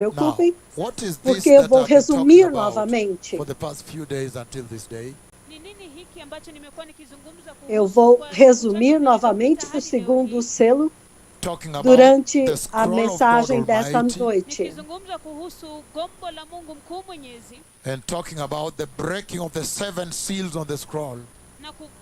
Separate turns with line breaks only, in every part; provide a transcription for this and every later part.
preocupem,
What is this
porque eu
that
vou
I've been talking
resumir
about
novamente.
for the past few days until this day?
Ni nini hiki ambacho nimekuwa nikizungumza
Eu
kuhusu
vou
kwa siku
resumir
chache
novamente
zilizopita
o
hadi leo
segundo
hii,
selo
Talking about
durante
the
a
scroll of God
mensagem desta
Almighty
noite.
nikizungumza kuhusu gombo la Mungu mkuu mwenyezi
and talking about the breaking of the 7 seals on the scroll.
na kuzungumza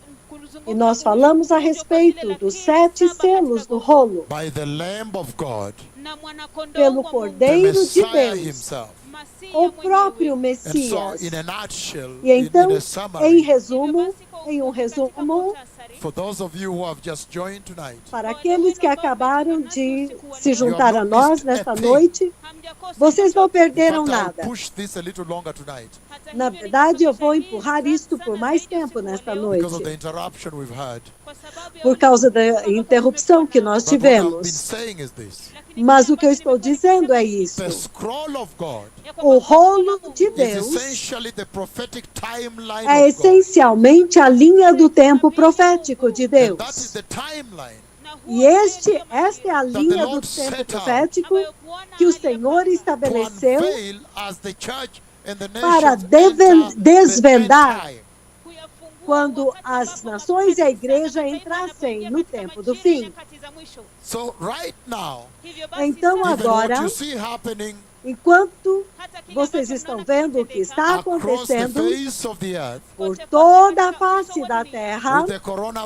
E nós
kuhusu
falamos a
kuvunjwa kwa
respeito
zile
dos
lakiri
7
saba
selos
katika
do
gombo
rolo,
By the Lamb of God,
na mwanakondoo
pelo
wa Mungu,
the
Cordeiro de
Messiah
Deus,
himself.
Masiya
o próprio
mwenyewe.
And so,
Messias.
in a nutshell,
E
in
então,
a
em
summary,
resumo,
Hivyo basi, kwa
em
ufupi katika
resumo,
muhtasari,
for those of you who have just joined tonight,
para aqueles que acabaram de se
you
juntar
have
a
not
nós
missed a
nesta
thing.
noite,
hamjakosa
vocês não
chochote.
In
perderam
fact, I'll
nada.
push this a little longer tonight
Hata
Na
hivyo,
verdade, eu vou
nitasongesha hii
empurrar isto
sana
por mais
zaidi usiku
tempo
wa
nesta
leo,
because of the
noite,
interruption we've had.
kwa sababu ya
por
ule
causa
msukumo
da
ambao
interrupção
tumekuwa
que
nao.
nós
But what I've been
tivemos.
saying is this:
Lakini
Mas
kile
o que eu
ambacho
estou
nimekuwa
dizendo é
nikisema
isto.
the scroll of God
ya
O
kwamba gombo la
rolo
Mungu
de
is
Deus
essentially the prophetic timeline
é
of God.
essencialmente a linha do tempo profético de
And that is
Deus.
the timeline
na huo
E esta é a
that the
linha do
Lord
tempo
set out
profético
ambayo Bwana
que o
aliyapanga
Senhor
to
estabeleceu
unveil as the church and the
para
nations enter the end
desvendar
time.
kuyafungua
quando
wakati
as
ambapo
nações e a
makanisa na
igreja
mataifa
entrassem
yanapoingia
no
katika
tempo do
majira ya
fim.
nyakati za mwisho.
So right now,
Hivyo basi
Então
sasa,
even what
agora,
you see happening
enquanto
hata kile
vocês
ambacho
estão
mnaona
vendo o que
kikitendeka
está
across the
acontecendo
face of the earth
por
kote
toda a
katika uso
face
wa
da
dunia,
Terra
with the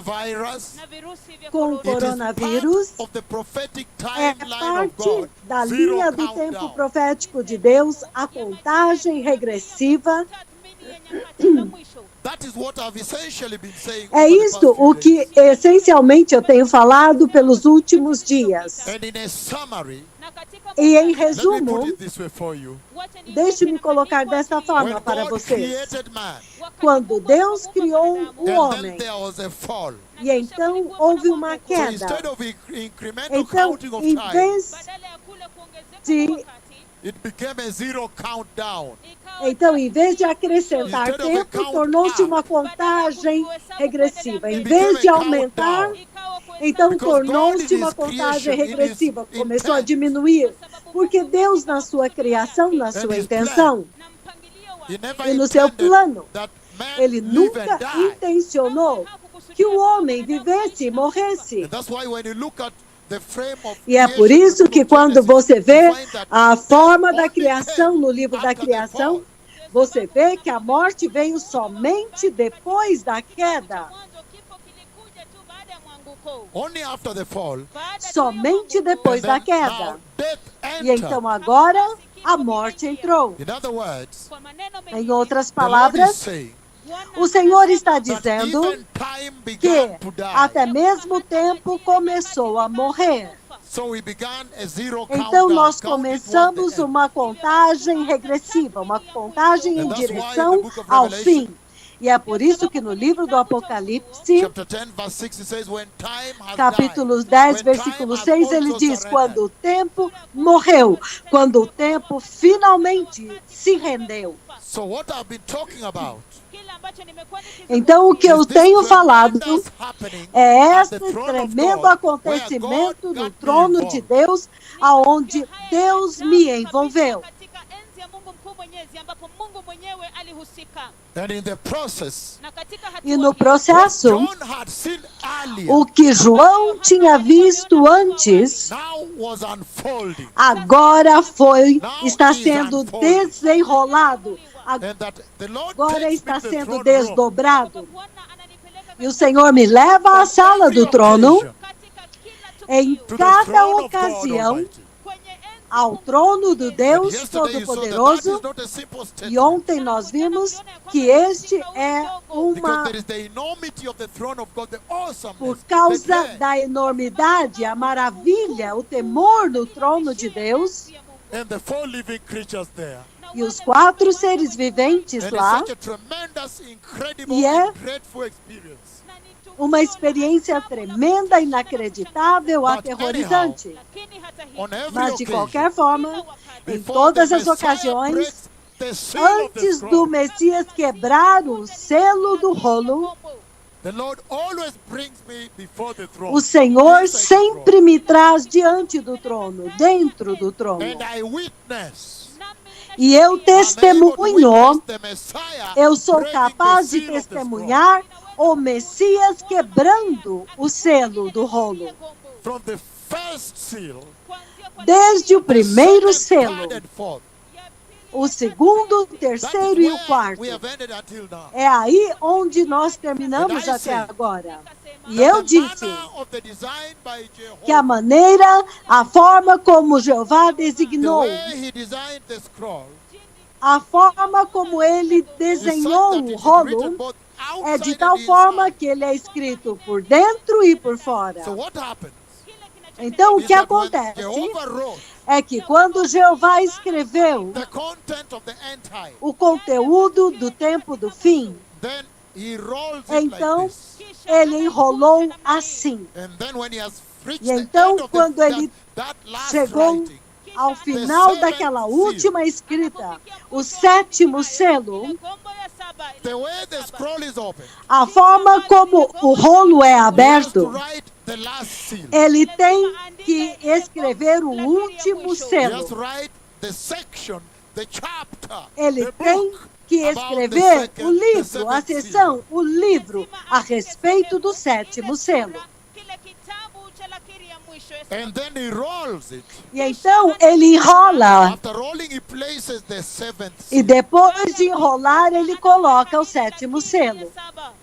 coronavirus,
na virusi vya
com o
it is part
coronavírus
of the prophetic
é
timeline of
parte
God.
da
Zero
linha do tempo
countdown.
profético de Deus, a contagem regressiva.
tathmini ya nyakati za mwisho.
That is what I've essentially been saying
É
over the
isto
past few
o que
days.
essencialmente eu tenho falado pelos últimos dias.
And in a summary,
Na katika
E em
let me put
resumo,
it this way for you.
wacha niweke
deixe-me
namna
colocar
hii kwa
desta
ajili
forma
When
para
God
vocês.
created man,
wakati
Quando
Mungu
Deus
alipomuumba
criou
mwanadamu,
o
and
homem,
then there was a fall.
na
e
kisha
então
kulikuwa
houve
kuna
uma
mwanguko.
So
queda.
instead of incremental
Então,
counting of
em
time,
vez
Badala ya kule kuongezeka
de-
kwa wakati,
it became a zero countdown.
ikawa
Então, em vez de acrescentar
Instead of a
tempo,
count
tornou-se
up,
uma contagem regressiva. Em
it
vez
became
de
a
aumentar,
countdown.
ikawa kuhesabu
então
Because God
tornou-se
in
uma
His
contagem
creation, in His
regressiva. Começou a
intent,
diminuir. Porque Deus, na sua criação, na sua
His
intenção,
na mpangilio
He
wake.
never
e no seu
intended
plano,
that man
Ele
live
nunca
and die.
intencionou que o homem vivesse e morresse.
And that's why when you look at the frame of
E é por
creation in the
isso
book
que
of
quando
Genesis,
você
you
vê
find that
a forma da
only
criação
came
no livro da
after the
criação,
fall.
você vê que a morte veio somente depois da queda.
Mwanzo kifo kilikuja tu baada ya mwanguko.
Only after the fall.
Baada tu ya
Somente
mwanguko,
depois
And
da
then
queda.
now death
E então
entered.
agora a morte entrou.
In other words,
kwa maneno
Em
mengine,
outras
the Lord is
palavras,
saying
Bwana
o Senhor
anasema
está
that
dizendo
even time
que
began to die.
até mesmo o tempo começou a morrer.
So we began a zero
Então
countdown.
nós
Count it
começamos
one the end.
uma contagem regressiva, uma contagem em
And that's why in the
direção
book of
ao
Revelation,
fim. E é por isso que no livro do Apocalipse,
Chapter 10, verse 6, it says, when time has
capítulo
died,
10,
when
versículo
time has
6, ele
also
diz:
surrendered.
quando o tempo morreu, quando o tempo finalmente se rendeu.
So what I've been talking about
kile ambacho nimekuwa
Então, o que eu
is this
tenho falado
tremendous happening
é
at
este
the throne of
tremendo
God,
acontecimento
where God
no
got me
trono de
involved.
Deus, aonde Deus me envolveu.
katika enzi ya Mungu mkuu mwenyezi ambapo Mungu mwenyewe alihusika.
And in the process,
Na katika hatua
E no
hiyo,
processo,
John had seen earlier,
o que João tinha visto antes,
now was unfolding.
agora está sendo desenrolado,
And that the Lord
agora
takes me
está
to the
sendo
throne room.
desdobrado.
Bwana ananipeleka
E o Senhor me leva à sala do trono,
katika kila
em
tukio
To the
cada
throne of God
ocasião,
Almighty.
kwenye enzi
ao trono do
And
Deus
yesterday you saw that that
Todo-Poderoso.
is not a simple
E
statement.
ontem nós vimos que este é
Because
uma,
there is the enormity of the throne of God, the awesomeness,
por
the
causa
dread,
da enormidade, a maravilha, o temor no trono de Deus
and the 4 living creatures there.
e os 4 seres viventes
And
lá,
it's such a tremendous, incredible,
E é
and grateful experience.
uma experiência tremenda, inacreditável,
But
aterrorizante.
lakini hata hivyo,
On every
Mas de
occasion,
qualquer forma, em
before
todas
the
as
Messiah
ocasiões,
breaks the seal of the
antes do
scroll,
Messias quebrar o selo do rolo,
The Lord always brings me before the throne.
O Senhor
inside the
sempre me traz diante do trono, dentro do trono.
throne. And I witness.
E eu
I'm able to
testemunho,
witness the Messiah
eu sou
breaking
capaz
the
de
seal of the scroll.
testemunhar o Messias quebrando o selo do rolo.
From the first seal,
Desde o
the
primeiro
second,
selo,
third, and fourth.
o segundo, o
That is
terceiro e o
where
quarto.
we have ended until now.
É aí onde nós terminamos
And I
até
say
agora. E
That
eu
the
disse
manner of the design by
que a
Jehovah,
maneira, a forma como Jeová
the
designou,
way he designed the scroll,
a forma como ele
is such
desenhou
that
o
it is written
rolo,
both
é de
outside
tal
and
forma
inside.
que ele é escrito por dentro e por fora.
So what happens
Então, o
is
que
that when
acontece
Jehovah wrote
é que quando Jeová escreveu
the content of the end time,
o conteúdo do tempo do fim,
then he rolls it
então
like this.
ele enrolou assim.
And then when he has reached
E
the
então,
end of
quando ele
that last
chegou
writing,
ao final daquela última escrita, o sétimo selo,
the way the scroll is open,
a forma como o rolo é
he has to
aberto,
write the last seal.
ele tem que escrever o último
He has to
selo.
write the section, the chapter,
Ele
the
tem
book
que
about the
escrever
second-
o
the
livro, a
seventh seal.
seção, o livro a respeito do sétimo selo.
And then he rolls it.
E então ele enrola.
After rolling, he places the seventh
E
seal.
depois de enrolar, ele coloca o sétimo selo.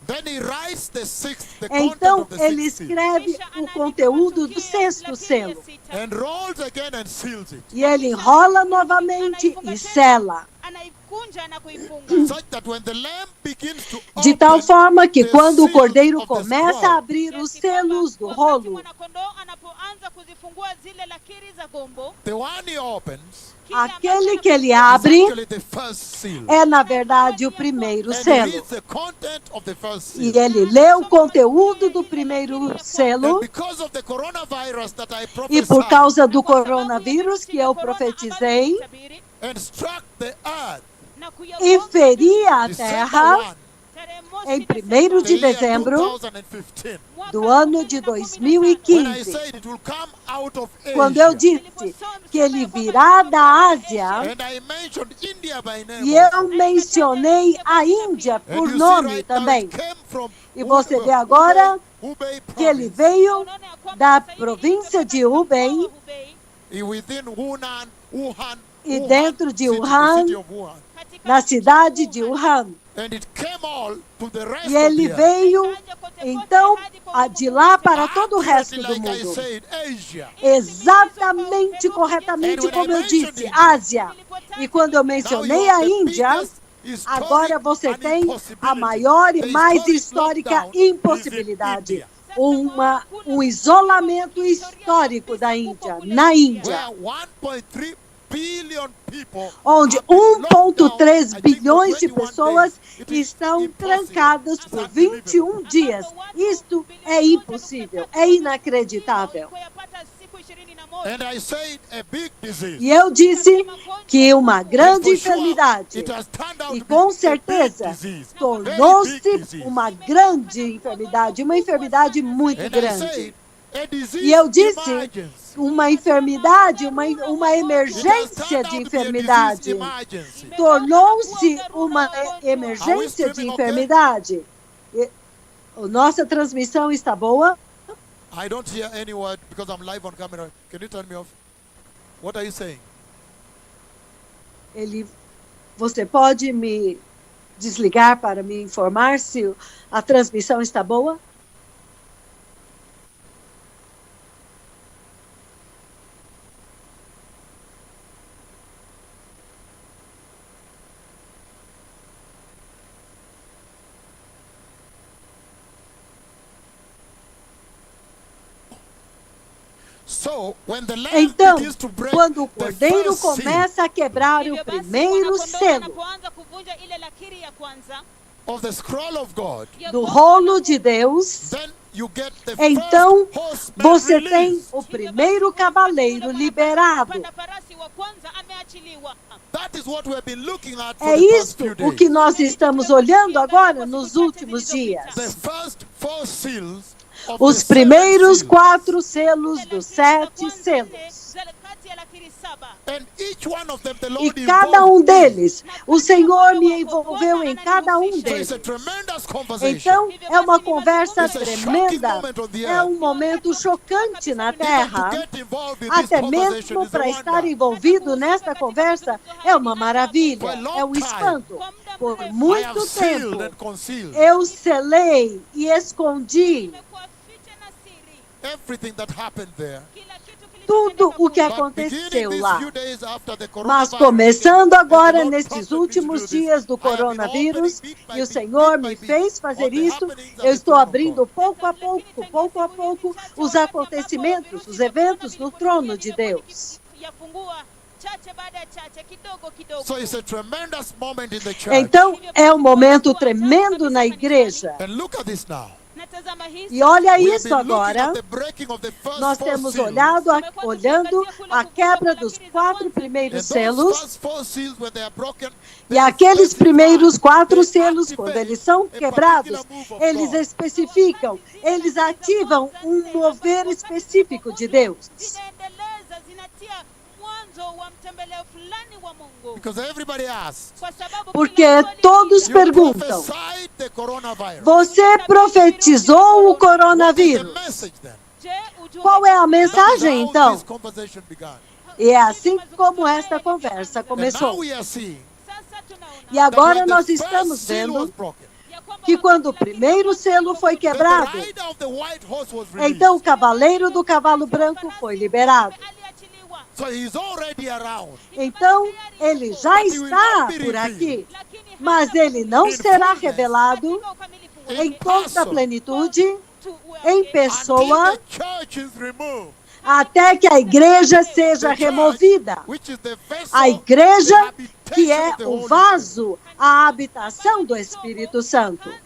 Then he writes the sixth, the
Então
content of the
ele
sixth seal.
escreve o conteúdo do sexto selo.
And rolls again and seals it.
E ele enrola novamente e sela.
Such that when the lamb begins to
De tal
open
forma que
the
quando o
seals
cordeiro
of the
começa
scroll,
a abrir os selos do rolo,
the one he opens
aquele que ele
is
abre
actually the first seal.
é, na verdade, o primeiro
And he
selo.
reads the content of the first
E
seal.
ele lê o conteúdo do primeiro
And
selo.
because of the coronavirus that I
E por
prophesied
causa do coronavírus que eu profetizei,
and struck the earth,
e feri a
December
terra
1,
em 1º
the
de
year
dezembro
2015,
do ano de
when I
2015,
said it will come out of
quando eu
Asia,
disse que ele virá da Ásia,
and I mentioned India by name
e
also.
eu mencionei a Índia
And
por
you see
nome
right now
também.
it came from
E você vê agora
Hubei
que ele
province.
veio da província de Hubei,
E within Wuhan,
E
Wuhan
dentro de
city,
Wuhan,
the city of Wuhan.
na cidade de Wuhan.
And it came all to the rest
E ele
of the earth.
veio, então, de lá para todo o resto
Accurately,
do
like I
mundo.
said, Asia.
Exatamente, corretamente, como eu disse, Ásia. E quando eu
Now
mencionei
you
a
have the
Índia,
biggest historic
agora você tem a
impossibility.
maior e
The
mais
historic
histórica
lockdown is in
impossibilidade.
India,
Um isolamento histórico da Índia, na Índia,
where 1.3 billion people
onde
have been locked down,
1,3
I think,
bilhões
for
de
21
pessoas
days. It is
estão
impossible.
trancadas
It's
por
unbelievable.
21 dias. Isto é impossível, é inacreditável.
And I said a big disease.
E eu disse que uma
And
grande
for sure,
enfermidade,
it has turned out
e
to be
com
a big
certeza
disease. Very
tornou-se
big disease.
uma grande enfermidade, uma enfermidade muito
And I
grande.
said a disease
E eu disse
emergence.
uma enfermidade, uma
It
emergência
has turned
de
out to be a
enfermidade.
disease emergency.
Tornou-se uma emergência de enfermidade. A nossa transmissão está boa?
I don't hear any word because I'm live on camera. Can you turn me off? What are you saying?
Você pode me desligar para me informar se a transmissão está boa?
So, when the lamb
Então,
begins to break
quando o
the
cordeiro
first seal
começa a quebrar o primeiro selo
of the scroll of God,
do rolo de Deus,
then you get the
então
first horseman
você tem
released.
o primeiro cavaleiro liberado.
That is what we have been looking at for
É
the past
isto
few
o que
days.
nós estamos olhando agora nos últimos dias.
The first 4 seals of
Os
the 7
primeiros
seals.
4 selos dos 7 selos.
And each one of them, the
E
Lord
cada
involved me.
deles, o Senhor me envolveu em cada um
So it's
deles.
a tremendous conversation.
Então, é uma conversa
It's a shocking
tremenda,
moment on the
é
earth.
um momento chocante na
Even to
Terra.
get involved in this
Até
conversation
mesmo
is a
para estar
wonder.
envolvido nesta conversa é uma
For a
maravilha,
long
é um
time,
espanto. Por
I have
muito
sealed
tempo,
and concealed
eu selei e escondi
everything that happened there.
tudo o que
But
aconteceu
beginning these
lá.
few days after the
Mas
coronavirus,
começando
and the
agora
Lord
nestes
prompted me to
últimos
do this,
dias do
I have been
coronavírus,
opening bit by
e o
bit,
Senhor
bit by
me
bit,
fez
on
fazer
the
isso,
happenings at
eu
the
estou
throne of
abrindo
God.
pouco a pouco, os acontecimentos, os eventos no trono de Deus.
So it's a tremendous moment in the church.
Então, é um momento tremendo na igreja.
And look at this now.
E olha
We have
isso
been looking
agora.
at the breaking of the first
Nós
4
temos
seals.
olhando a quebra dos 4
And
primeiros
those
selos.
first 4 seals, when they are broken,
E
they
aqueles
specify,
primeiros 4
they
selos,
activate
quando eles são
a
quebrados,
particular move of
eles
God.
especificam, eles ativam um mover específico de Deus.
Because everybody asks,
Porque todos
you
perguntam,
prophesied the coronavirus.
você profetizou o
What is the
coronavírus?
message then?
Qual é a
That is
mensagem,
how
então?
this conversation began.
E é assim como esta conversa
And now
começou.
we are seeing
E
that
agora
when
nós
the first
estamos
seal was
vendo
broken,
que quando o primeiro selo foi
then the
quebrado,
rider of the white horse was released.
então o cavaleiro do cavalo branco foi liberado.
So he's already around.
Então ele já está por aqui, mas ele não será revelado em toda a plenitude, em
Until
pessoa,
the church is removed.
até que a igreja seja
The church,
removida.
which is the vessel,
A
the
igreja,
habitation
que é
of the
o
Holy
vaso, a habitação do Espírito Santo.
Spirit.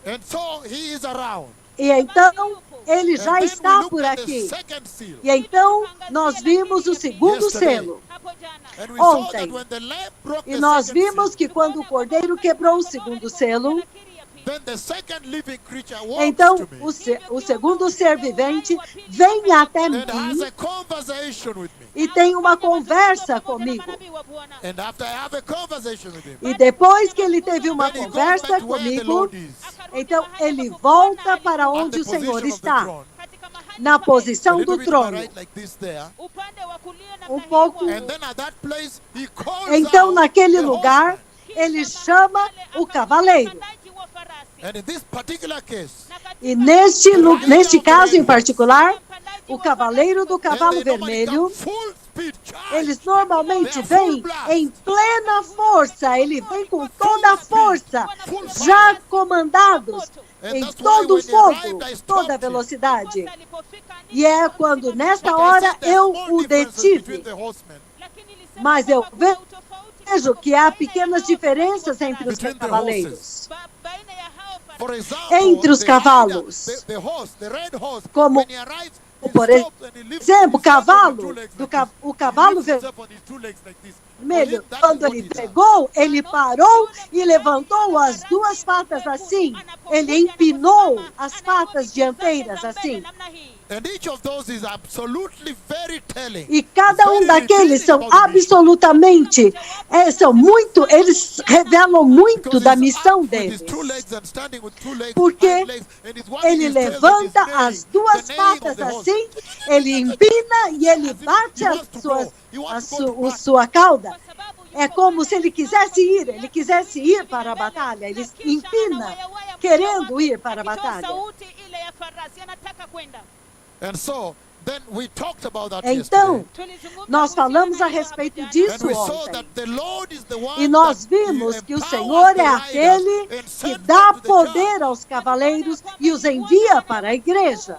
And so he is around.
E então ele
And
já
then we
está
look
por
at the
aqui.
second seal.
E então nós vimos o segundo
Yesterday.
selo.
And we saw
Ontem.
that when the lamb broke
E
the
nós
second
vimos
seal,
que quando o cordeiro quebrou o segundo selo,
then the second living creature walks
então
to me
o segundo ser vivente vem até mim
and has a conversation with me.
e tem uma conversa comigo.
And after I have a conversation with him,
E depois que ele teve uma
then he goes
conversa
back to where the
comigo,
Lord is,
então ele volta para
at
onde
the
o Senhor
position of the
está,
throne.
na
A
posição
little
do
bit to my
trono.
right like this there.
Pouco.
And then at that place, he calls
Então
out
naquele
the
lugar,
horseman.
ele chama o cavaleiro.
And in this particular case,
E neste caso em particular, o cavaleiro do
then
cavalo
they normally
vermelho,
come full speed charge.
eles normalmente vêm em plena força, ele vem com toda a força, já comandados em todo o fogo, toda a velocidade. E é quando nesta
But I
hora
said there's
eu
small
o
differences
detive.
between the horsemen.
Mas eu vejo que há pequenas diferenças entre os
Between the
cavaleiros.
For example,
Entre os
the rider,
cavalos.
the horse, the red horse,
Como,
when he arrives, he
por
stops and he lifts
exemplo, o
himself on his
cavalo,
two legs
do
like
ca-
this.
o cavalo
He lifts himself on his two legs like this. For
vermelho,
him, that is
quando
what
ele
he does.
pegou, ele parou e levantou as duas patas assim. Ele empinou as patas dianteiras assim.
And each of those is absolutely very telling.
E cada um
Very
daqueles são
revealing about the mission.
absolutamente, eles revelam muito
Because
da
he's
missão
up with his
deles.
two legs and standing with two legs,
Porque
hind legs, and he's wagging
ele
his tail and
levanta
he's neighing,
as duas
the neighing of
patas
the horse.
assim, ele empina e ele bate a sua cauda. É como se ele quisesse ir para a batalha. Ele empina, querendo ir para a batalha.
And so, then we talked about that
Então,
yesterday.
nós falamos a respeito
And
disso
we saw
ontem.
that the Lord is the one
E nós
that
vimos que o
empowers
Senhor
the
é
riders
aquele
and
que
sends
dá
them to the
poder aos cavaleiros e os envia para a igreja.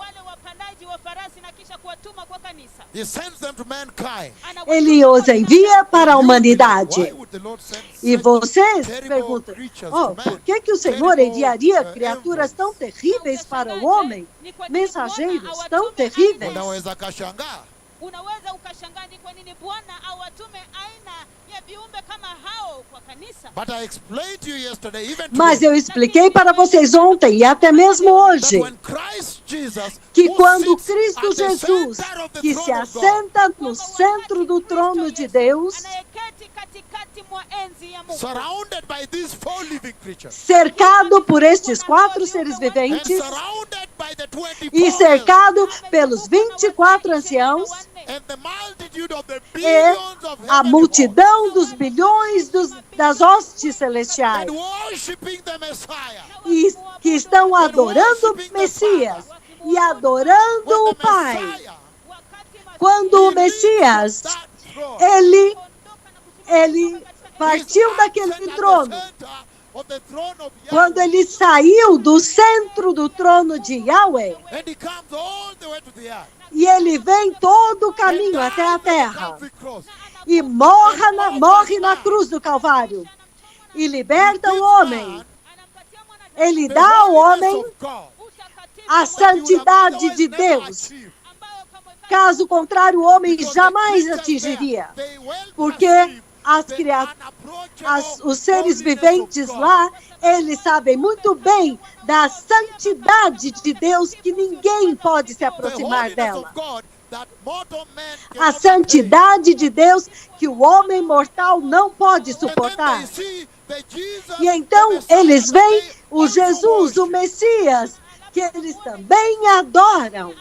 He sends them to mankind.
Ele os envia para a
Why
humanidade.
would the Lord send
E
such
vocês
terrible
perguntam,
creatures
oh,
to
por
man?
que o Senhor
Terrible,
enviaria criaturas
envious.
tão terríveis para o homem? Mensageiros tão terríveis.
Unaweza kashangaa.
Unaweza ukashangaa ni kwa nini Bwana awatume aina ya viumbe kama hao kwa kanisa.
But I explained to you yesterday, even
Mas
today,
eu expliquei para vocês ontem e até mesmo
that
hoje
when Christ Jesus,
que
who
quando
sits
Cristo
at the
Jesus,
center of the
que
throne
se
of God,
assenta no centro do trono de Deus,
Anayeketi katikati mwa enzi ya Mungu.
surrounded by these four living creatures,
cercado por estes 4 seres
and
viventes
surrounded by the 24
e
elders,
cercado pelos 24 anciãos
and the multitude of the
e
billions of
a
heavenly
multidão dos bilhões das hostes celestiais
and worshiping the Messiah.
e que estão adorando o Messias e adorando
When
o
the
Pai.
Messiah,
Quando o Messias,
that throne,
ele partiu daquele
sat at the
trono,
center of the throne of
quando
Yahweh,
ele saiu do centro do trono de Yahweh,
and he comes all the way to the earth,
e ele vem todo o caminho
and
até a
dies on the
terra
Calvary cross,
e morre na cruz do Calvário e liberta o homem. Ele
the
dá ao
holiness
homem
of God,
a santidade de Deus. Caso contrário, o homem jamais atingiria, porque os seres viventes lá, eles sabem muito bem da santidade de Deus que ninguém pode se aproximar dela. A santidade de Deus que o homem mortal não pode suportar. E então eles veem o Jesus, o Messias, que eles também adoram.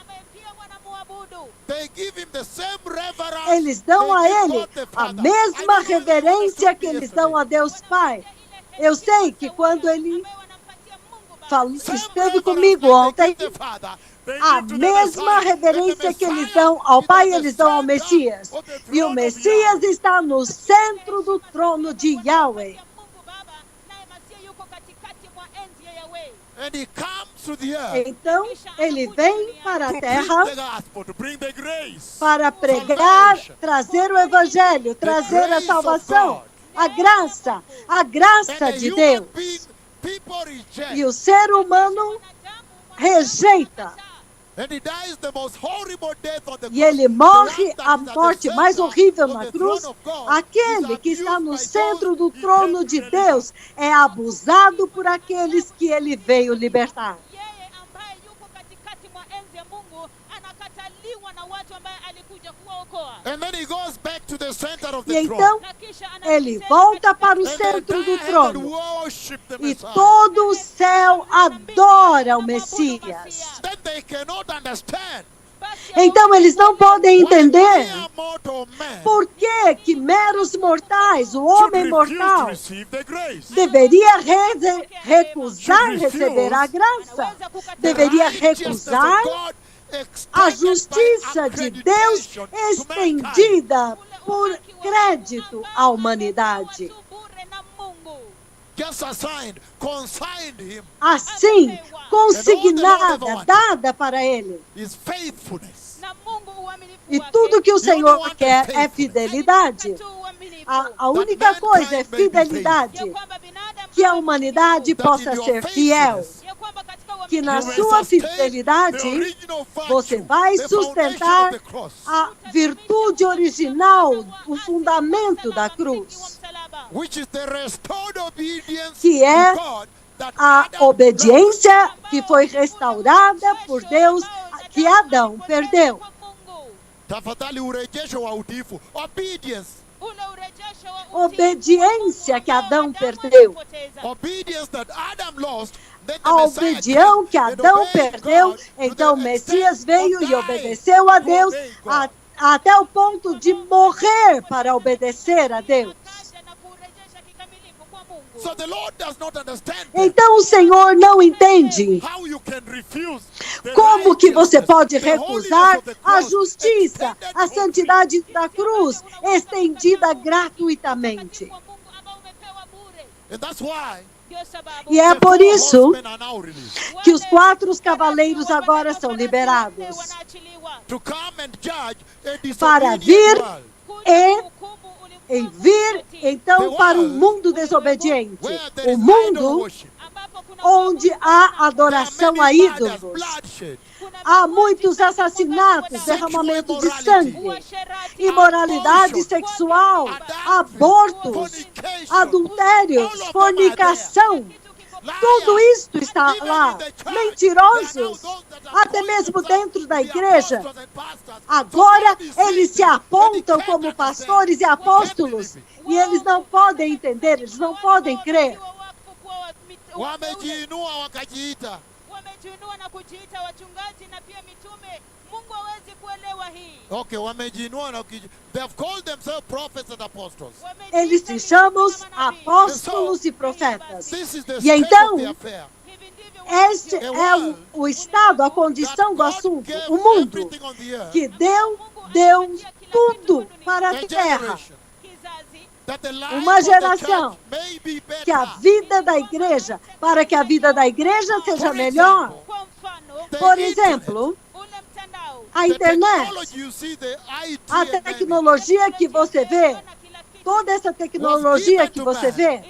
Eles dão a ele a mesma reverência que eles dão a Deus Pai. Eu sei que quando ele esteve comigo ontem, a mesma reverência que eles dão ao Pai, eles dão ao Messias. E o Messias está no centro do trono de Yahweh. Então, ele vem para a terra para pregar, trazer o Evangelho, trazer a salvação, a graça de Deus. E o ser humano rejeita. E ele morre a morte mais horrível na cruz. Aquele que está no centro do trono de Deus é abusado por aqueles que ele veio libertar. E então, ele volta para o centro do trono. E todo o céu adora o Messias. Então, eles não podem entender por que meros mortais, o homem mortal, deveria recusar receber a graça. Deveria recusar a justiça de Deus estendida por crédito à humanidade. Assim, consignada, dada para ele. E tudo que o Senhor quer é fidelidade. A única coisa é fidelidade. Que a humanidade possa ser fiel. Que na sua fidelidade você vai sustentar a virtude original, o fundamento da cruz, que é a obediência que foi restaurada por Deus, que Adão perdeu. Obediência que Adão perdeu. A obediência que Adão perdeu, então o Messias veio e obedeceu a Deus até o ponto de morrer para obedecer a Deus. Então o Senhor não entende como que você pode recusar a justiça, a santidade da cruz estendida gratuitamente. E é por isso que os 4 cavaleiros agora são liberados para vir então para um mundo desobediente, um mundo onde há adoração a
There are many
ídolos.
murders, bloodshed,
Há muitos assassinatos, derramamento de sangue, imoralidade sexual, abortos,
fornication,
adultérios, fornicação. Tudo isto está lá. Mentirosos, até mesmo dentro da igreja. Agora eles se apontam como pastores e apóstolos e eles não podem entender, eles não podem crer.
wamejiinua wakajiita.
Wamejiinua na kujiita wachungaji na pia mitume. Mungu hawezi kuelewa hii.
Okay, wamejiinua na they have called themselves prophets and apostles.
Eles se chamam apóstolos e profetas.
This is the
E
state
então,
of the affair.
este é o estado, a condição do assunto. O mundo
Everything on the earth,
que deu tudo para a
a
terra.
generation, that the life
Uma
of the
geração
church may be
Que a
better.
vida da igreja, para que a vida da igreja seja
For
melhor.
example,
Kwa mfano,
the
Por
internet,
exemplo,
ule mtandao.
a
the
internet,
technology you see, the IT
a
and many,
tecnologia que você vê, toda essa tecnologia que você vê,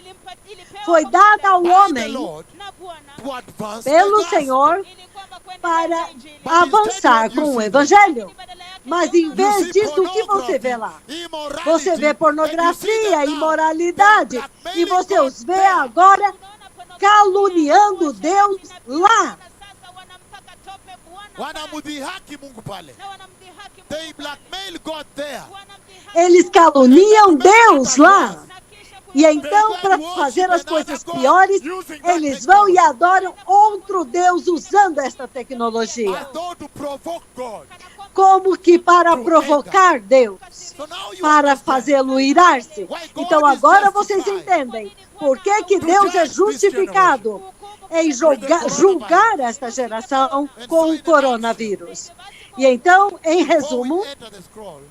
foi dada ao
by the
homem
Lord
na Bwana
to advance
pelo
the gospel.
Senhor
ili kwamba kuendeleza
para
injili.
avançar com o evangelho.
Badala yake
Mas em
You
vez
see
disso, o que você
pornography,
vê lá?
immorality,
Você vê
and you see
pornografia,
them now,
imoralidade,
they're
e
blackmailing
você os
God
vê
there.
agora
tunaona pornografia,
caluniando Deus lá.
sasa wanampaka tope Bwana
wanamdhihaki Mungu pale.
na wanamdhihaki Mungu
They blackmail God there.
wanamdhihaki
Eles caluniam Deus lá.
na kisha
E então, para fazer as coisas piores, eles vão e adoram outro Deus usando esta tecnologia.
As though to provoke God.
Como que para provocar Deus,
So now you
para
understand.
fazê-lo irar-se. Então agora vocês entendem por que Deus é justificado em julgar esta geração com o coronavírus. E então, em
Before
resumo,
we enter the scroll,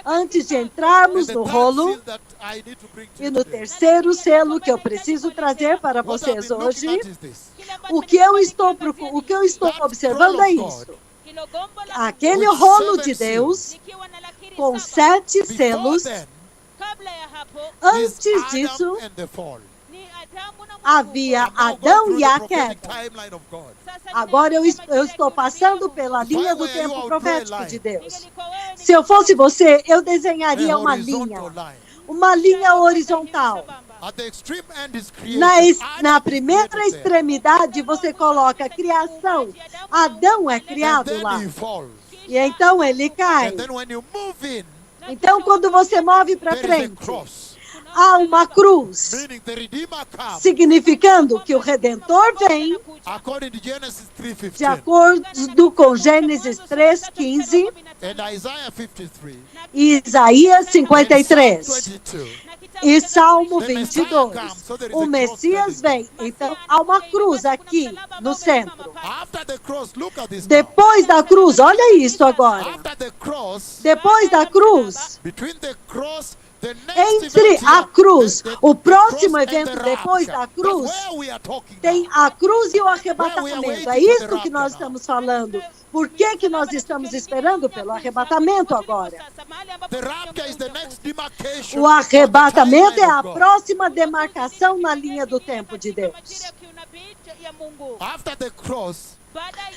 antes de
and
entrarmos
the
no
third
rolo,
seal that I need to bring to
e
you
no
today,
terceiro selo que eu preciso trazer para
what I've
vocês
been looking
hoje,
at is this.
o que eu estou observando é isso. Aquele rolo de Deus com 7
Before
selos.
then,
kabla ya hapo
is
Antes
Adam
disso,
and the fall.
ni Adamu na
havia
I'm now going
Adão
through
e
the
a
prophetic
queda.
timeline of God.
Agora eu estou passando pela linha do
If I were you, I
tempo
would
profético
draw a
de
line.
Deus. Se eu fosse você, eu desenharia
A
uma
horizontal
linha.
line.
Uma linha horizontal.
At the extreme end is creation.
Na
Adam is
primeira
created there.
extremidade, você coloca a criação. Adão é
And
criado
then
lá.
he falls.
E então ele cai.
And then when you move in,
Então, quando você move para
there is a
frente,
cross.
há uma cruz,
Meaning the Redeemer comes.
significando que o Redentor vem,
According to Genesis
de
3:15
acordo com Gênesis 3:15
and Isaiah 53
e Isaías
and
53
Psalm 22.
e Salmo 22. O Messias vem, então há uma cruz aqui no centro.
After the cross, look at this now.
Depois da cruz, olha isso agora.
After the cross,
Depois da cruz,
between the cross, the next
entre
event
a
here,
cruz, o próximo
cross and
evento
the
depois
rapture.
da cruz,
That's where we are talking
tem
now.
a cruz e o arrebatamento. É isso que nós estamos falando. Por que nós estamos esperando pelo arrebatamento agora?
The rapture is the next demarcation
O
of the
arrebatamento é
timeline
a
of God.
próxima demarcação na linha do tempo de Deus.
After the cross,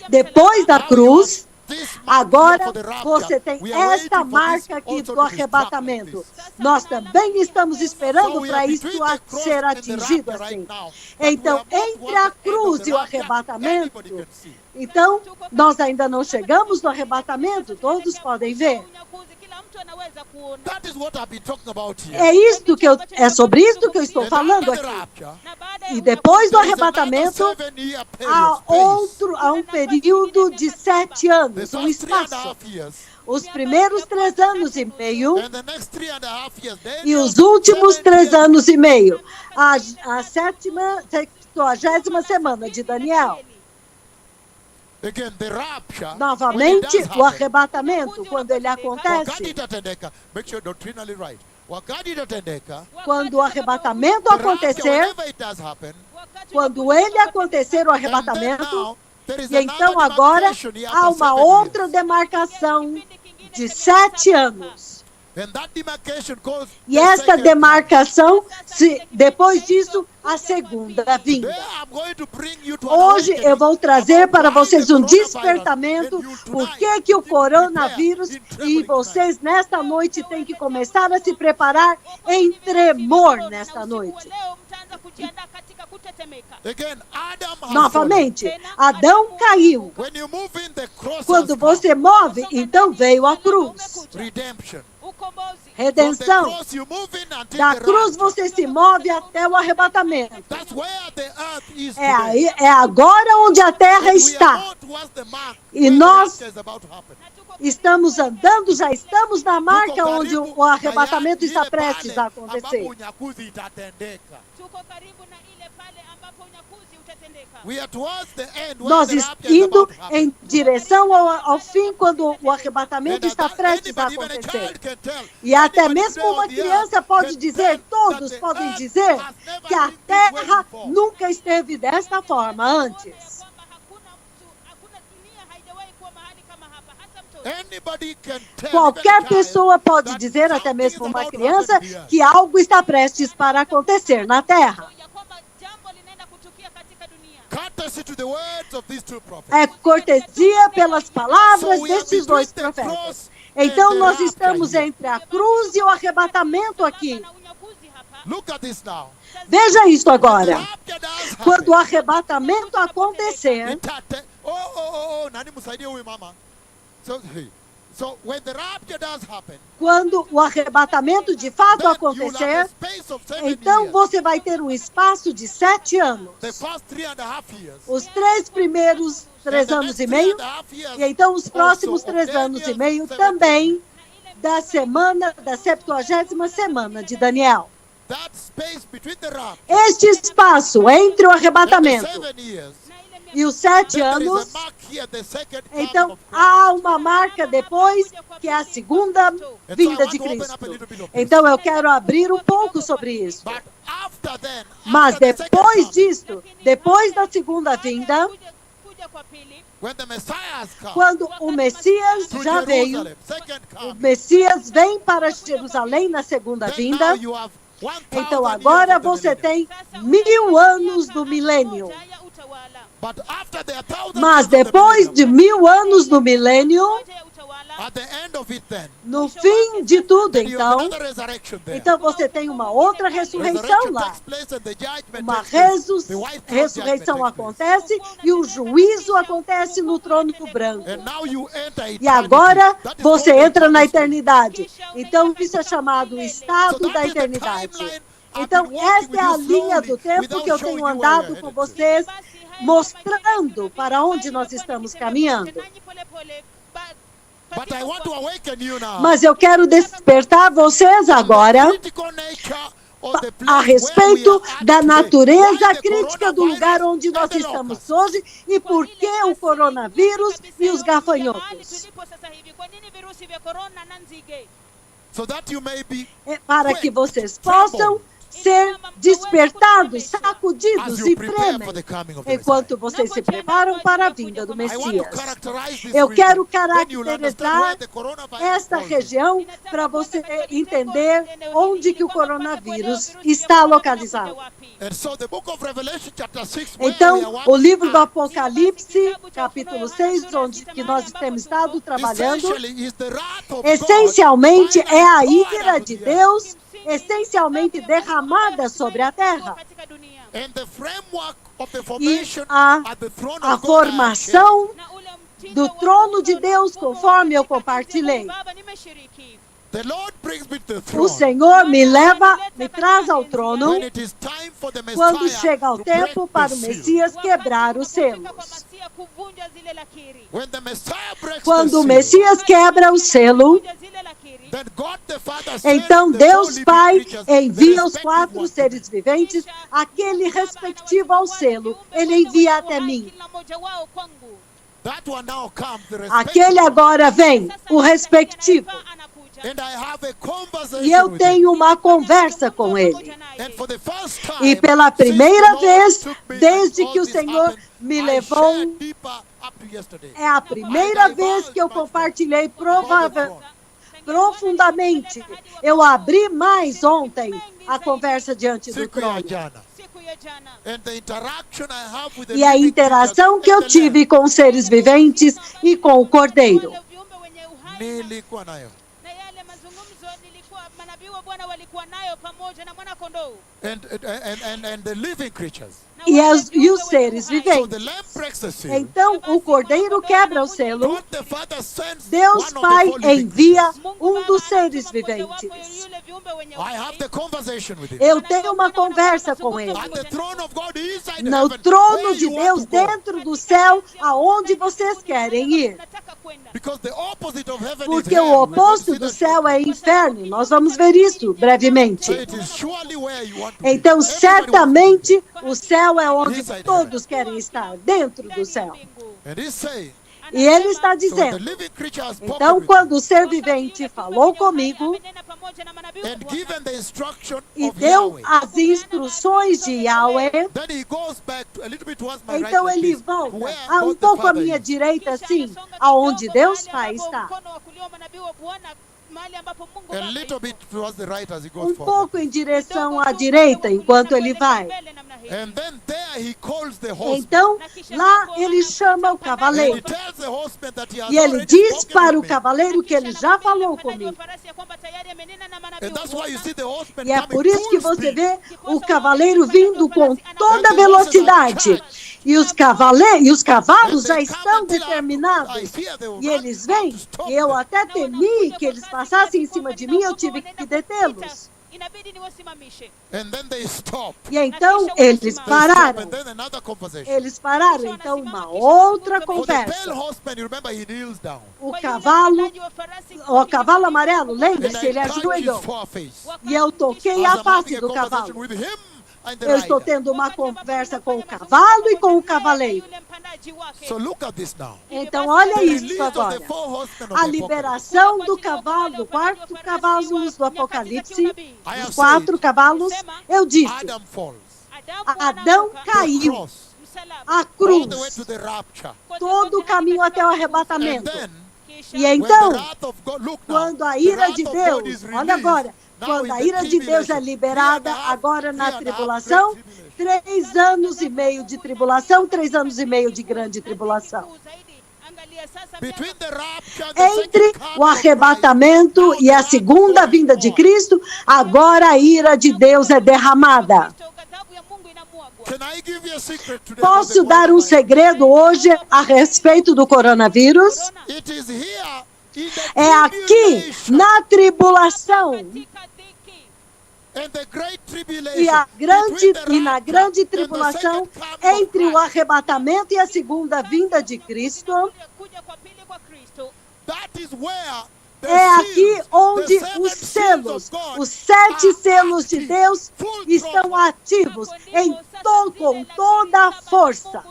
Depois da cruz,
this mark here
agora
for the rapture,
você tem
we are
esta
waiting for this
marca aqui
also
do
to be struck like
arrebatamento.
this.
Nós também estamos esperando
So we
para
are
isso
between the cross
ser
and the
atingido
rapture
assim.
right now. But we
Então,
are not
entre
at
a
the end of
cruz
the
e o
rapture,
arrebatamento,
anybody can see.
então, nós ainda não chegamos no arrebatamento, todos podem ver.
That is what I've been talking about here.
É sobre isso que eu estou
And
falando
after the
aqui.
rapture,
E depois do
there is another
arrebatamento,
7-year period,
há um período de 7
The
anos,
first
um
3.5
espaço.
years,
Os primeiros 3 anos e meio
and the next 3.5 years, then
e os
there's
últimos
7
3
years.
anos e meio. A 70ª semana de Daniel.
Again, the rapture, when it
Novamente,
does
o
happen,
arrebatamento, quando ele acontece.
wakati itatendeka, make sure doctrinally right. Wakati itatendeka,
Quando o arrebatamento
the rapture,
acontecer,
whenever it does happen,
quando ele acontecer o
and then
arrebatamento,
now, there is
e então
another
agora
demarcation here
há
after
uma
7
outra
years.
demarcação de 7 anos.
And that demarcation goes
E
the
esta
second
demarcação, depois disso, a segunda
time.
vinda.
Today I'm going to bring you to an
Hoje eu vou trazer
awakening
para
about why
vocês
the
um
coronavirus,
despertamento,
and you
por
tonight
que o
need to
coronavírus,
prepare in
e
trembling
vocês nesta noite têm que começar a se preparar em tremor nesta noite.
Leo mtaanza kujiandaa katika kutetemeka.
Again, Adam has
Novamente, Adão caiu.
fallen. When you move in, the cross
Quando
has come.
você move, então veio a cruz.
Redemption.
Ukombozi.
From the
Redenção.
cross you move in until
Da
the
cruz
rapture.
você se move até o arrebatamento.
That's where the earth is
É,
today.
aí, é agora onde a terra
And we are
está.
on towards the mark
E
where the
nós
rapture is about to happen.
Estamos andando, já estamos na marca onde o arrebatamento está prestes a acontecer.
ambapo unyakuzi itatendeka.
Tuko karibu na ile pale ambapo unyakuzi utatendeka.
We are towards the end where
Nós
the rapture is
indo
about to happen.
em direção ao fim, quando o arrebatamento
And
está
that
prestes a
anybody, even a
acontecer.
child can tell.
E até
Anybody
mesmo
today
uma
on the
criança
earth
pode
can
dizer,
tell
todos
that the
podem
earth
dizer,
has never
que a
been this way
terra
before.
nunca esteve desta forma antes.
Kwamba hakuna dunia haijawahi kuwa mahali kama hapa, hasa mtoto.
Anybody can tell,
Qualquer
even a child,
pessoa pode
that
dizer, até
something
mesmo
is
uma
about to
criança,
happen here.
que algo está prestes para acontecer na terra.
Ya kwamba jambo linaenda kutukia katika dunia.
Courtesy to the words of these two prophets.
É cortesia pelas palavras
So we are
destes dois
between the
profetas.
cross
Então
and the
nós
rapture
estamos
here.
entre a cruz e o arrebatamento aqui.
Na unyakuzi hapa.
Look at this now.
Veja isso
The
agora.
rapture does
Quando o
happen.
arrebatamento acontecer,
Nani msaidie huyu mama. So when the rapture does happen,
quando o arrebatamento de fato
then you will have a
acontecer,
space of 7
então
years.
você vai ter um espaço de 7 anos.
The first 3.5 years.
Os 3 primeiros 3 anos e meio, e então os próximos 3 anos e meio também da 70ª semana de Daniel.
That space between the rapture
Este espaço entre o
and the
arrebatamento
7 years.
e os 7
Then there is
anos,
a mark here, the second coming
então
of Christ.
há uma marca depois, que é a segunda vinda de Cristo. Então eu quero abrir um pouco sobre isso.
But after then,
Mas
after the second
depois
coming,
disto, depois da segunda vinda,
Kuja kwa pili.
when the Messiah has come
quando o Messias
to
já veio,
Jerusalem, second
o
coming,
Messias vem para Jerusalém na segunda
then now
vinda,
you have 1,000
então
years
agora
of the
você
millennium.
tem 1000 anos do milênio.
Moja ya utawala.
But after the 1,000
Mas
years of the
depois de
millennium,
1000 anos do milênio,
Moja ya utawala.
at the end of it then,
no fim de tudo,
then you have
então,
another resurrection there.
então você tem uma outra ressurreição
Resurrection
lá.
takes place and the judgment
Uma
takes place. The white throne
ressurreição
judgment takes place.
acontece e o juízo acontece no trono branco.
And now you enter
E
eternity.
agora
That is
você
called
entra na
eternity.
eternidade. Então isso é chamado
So
estado
that
da
is the
eternidade.
timeline I've
Então
been walking
esta é a
with you
linha do
slowly,
tempo
without
que eu
showing
tenho
you where
andado
we're
com
headed to.
vocês, mostrando para onde nós estamos caminhando.
But I want to awaken you now.
Mas eu quero despertar vocês agora
Critical nature of the
a
place
respeito
where we are
da
at today.
natureza
Why the
crítica do lugar onde nós
coronavirus
estamos
and the
hoje e por que o coronavírus e os gafanhotos.
Tulipo sasa hivi. Kwa nini virusi vya corona na nzige?
so that you may be
É para que vocês possam ser despertados,
as
sacudidos
you
e
prepare for
tremem
the coming of the
enquanto
Messiah.
vocês se preparam para a vinda do
I want to
Messias.
characterize this
Eu
region.
quero
Then you'll understand
caracterizar
where the coronavirus
esta
falls in.
região para você entender onde que o coronavírus está localizado.
And so the book of Revelation chapter 6 where we are
Então,
walking
o livro do
at,
Apocalipse, capítulo 6, onde que nós temos estado trabalhando,
essentially is the wrath of
essencialmente
God
é a
poured
ira
out
de
to the earth.
Deus, essencialmente derramada sobre a terra.
And the framework of the
E
formation
a
at the throne
a
of God I have shared.
formação do trono de Deus, conforme eu compartilhei.
The Lord brings me to the
O
throne.
Senhor me leva, me traz ao trono
When it is time for the
quando
Messiah
chega o
to break
tempo
the
para o
seal.
Messias quebrar os selos.
When the Messiah breaks
Quando
the
o
seal,
Messias quebra o selo,
then God the Father
então
sends the four
Deus
living
Pai
creatures, the
envia os
respective
4
ones.
seres viventes, aquele respectivo ao selo. Ele envia até mim.
That one now comes, the
Aquele
respective.
agora vem, o respectivo.
And I have a conversation
E eu
with him.
tenho uma conversa com ele.
And for the first time,
E pela
since the
primeira
Lord
vez,
took me
desde
and all
que o
this
Senhor
happened,
me
I
levou,
shared deeper up to yesterday.
é a primeira vez que eu compartilhei profundamente. Eu abri mais ontem a conversa diante do
siku ya
trono.
jana.
siku ya jana.
And the interaction I have with the
E a
living
interação
creatures
que eu
and the Lamb,
tive com os seres viventes e com o Cordeiro.
Wale viumbe wenye uhai
nilikuwa nayo.
na yale mazungumzo nilikuwa manabii wa Bwana walikuwa nayo pamoja na mwana kondoo.
And the living creatures.
Na
E
wale
os
viumbe wenye
seres
uhai.
So the
viventes.
Lamb breaks the seal.
Então, o Cordeiro quebra o selo.
God the Father sends
Deus
one of the
Pai
four living
envia
creatures.
Mungu
dos
Baba
seres
anatuma mojawapo
viventes.
yule viumbe wenye
I have
uhai.
the conversation with him.
Eu tenho uma conversa com ele.
At the throne of God inside
No
heaven,
trono
where
de
you want
Deus,
to go.
dentro do céu, aonde vocês querem ir.
Nataka kwenda.
Because the opposite of heaven is
Porque
hell.
o
We're going to
oposto
see
do
that
céu
shortly.
é inferno. Nós vamos ver isso
So
brevemente.
it is surely where you want to be.
Então,
Everybody wants to be.
certamente, o céu é onde
Inside
todos querem estar, dentro do céu.
And he's saying,
E ele está
so the
dizendo,
living creature has spoken
então,
with me
quando o ser vivente falou comigo
and given the instruction
e
of
deu
Yahweh,
as instruções de Yahweh,
then he goes back a little bit towards my right
então
like
ele
this,
volta
where
a
God the
pouco à
Father
minha
is.
direita, assim, aonde Deus Pai está.
A little bit towards the right as he goes forward.
Pouco em direção à direita, enquanto ele vai.
And then there he calls the horseman.
Então, lá ele chama o
And he
cavaleiro.
tells the horseman that he has
E ele
already
diz
spoken
para o
with me.
cavaleiro que ele já falou comigo.
And that's why you see the horseman
E é
coming
por isso que
full
você
speed.
vê o cavaleiro vindo com toda a velocidade. E os cavalos já estão determinados. E eles vêm. E eu até temi que eles passassem em cima de mim, eu tive que detê-los.
And then they stop.
E então eles
They stop
pararam.
and then another conversation.
Eles pararam, então, uma outra
For the pale
conversa.
horseman, you remember he kneels down.
O cavalo amarelo,
And
lembre-se,
I
ele
touch his
ajoelhou.
foreface.
E eu toquei
As
a
I'm
face
having a
do
conversation
cavalo.
with him and the
Eu estou
rider.
tendo uma conversa com o cavalo e com o cavaleiro.
So look at this now.
Então, olha
The
isso
release of the
agora.
four horsemen of
A
the apocalypse.
liberação do cavalo, do quarto cavalo do Apocalipse, os 4 cavalos, eu disse,
Adam falls.
Adão
The
caiu,
cross.
a
All
cruz,
the way to the rapture.
todo o caminho até o
And
arrebatamento.
then,
E
when
então,
the wrath of God, look now,
quando a
the
ira
wrath
de
of God
Deus,
is
olha
released
agora,
now
quando
in
a
the
ira de Deus é
tribulation.
liberada,
3.5
agora na
great
tribulação,
tribulation.
3 anos e meio de tribulação, 3 anos e meio de grande tribulação.
Between the rapture and the
Entre
second
o
coming of Christ,
arrebatamento
now
e
the
a
wrath of
segunda
God is
vinda de
poured.
Cristo, agora a ira de Deus é derramada.
Can I give you a secret today about
Posso
the
dar um
coronavirus?
segredo hoje a respeito do coronavírus?
It is here in the
É aqui,
tribulation
na tribulação,
and the great tribulation,
e
between the
na
rapture
grande
and the
tribulação,
second coming of
entre o
Christ.
arrebatamento e a segunda vinda de Cristo,
That is where the
é aqui
seals,
onde
the seven
os
seals
selos,
of God
os 7
are
selos de
active,
Deus
full
estão
throttle.
ativos com toda a força.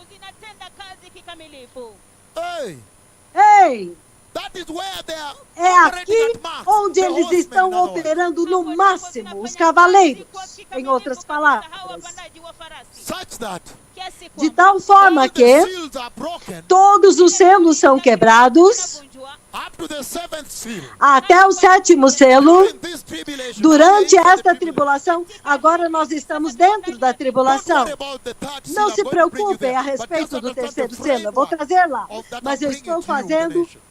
Hey,
Ei,
that is where they are
é
operating
aqui
at max,
onde
the
eles
horsemen,
estão
in other words.
operando no máximo, os cavaleiros, em outras palavras.
Such that
De tal forma
all the
que
seals are broken
todos os selos são quebrados
up to the seventh seal.
até o 7º selo.
During this tribulation,
Durante
now we are in
esta
the
tribulação, agora nós estamos dentro da
Don't
tribulação.
worry about the third seal,
Não
I'm
se
going to bring you
preocupem
there.
a
But
respeito
just
do
understand
terceiro
the
selo, eu vou
framework
trazer lá.
of that
Mas
I'm
eu
bringing
estou
to you, the
fazendo
nations.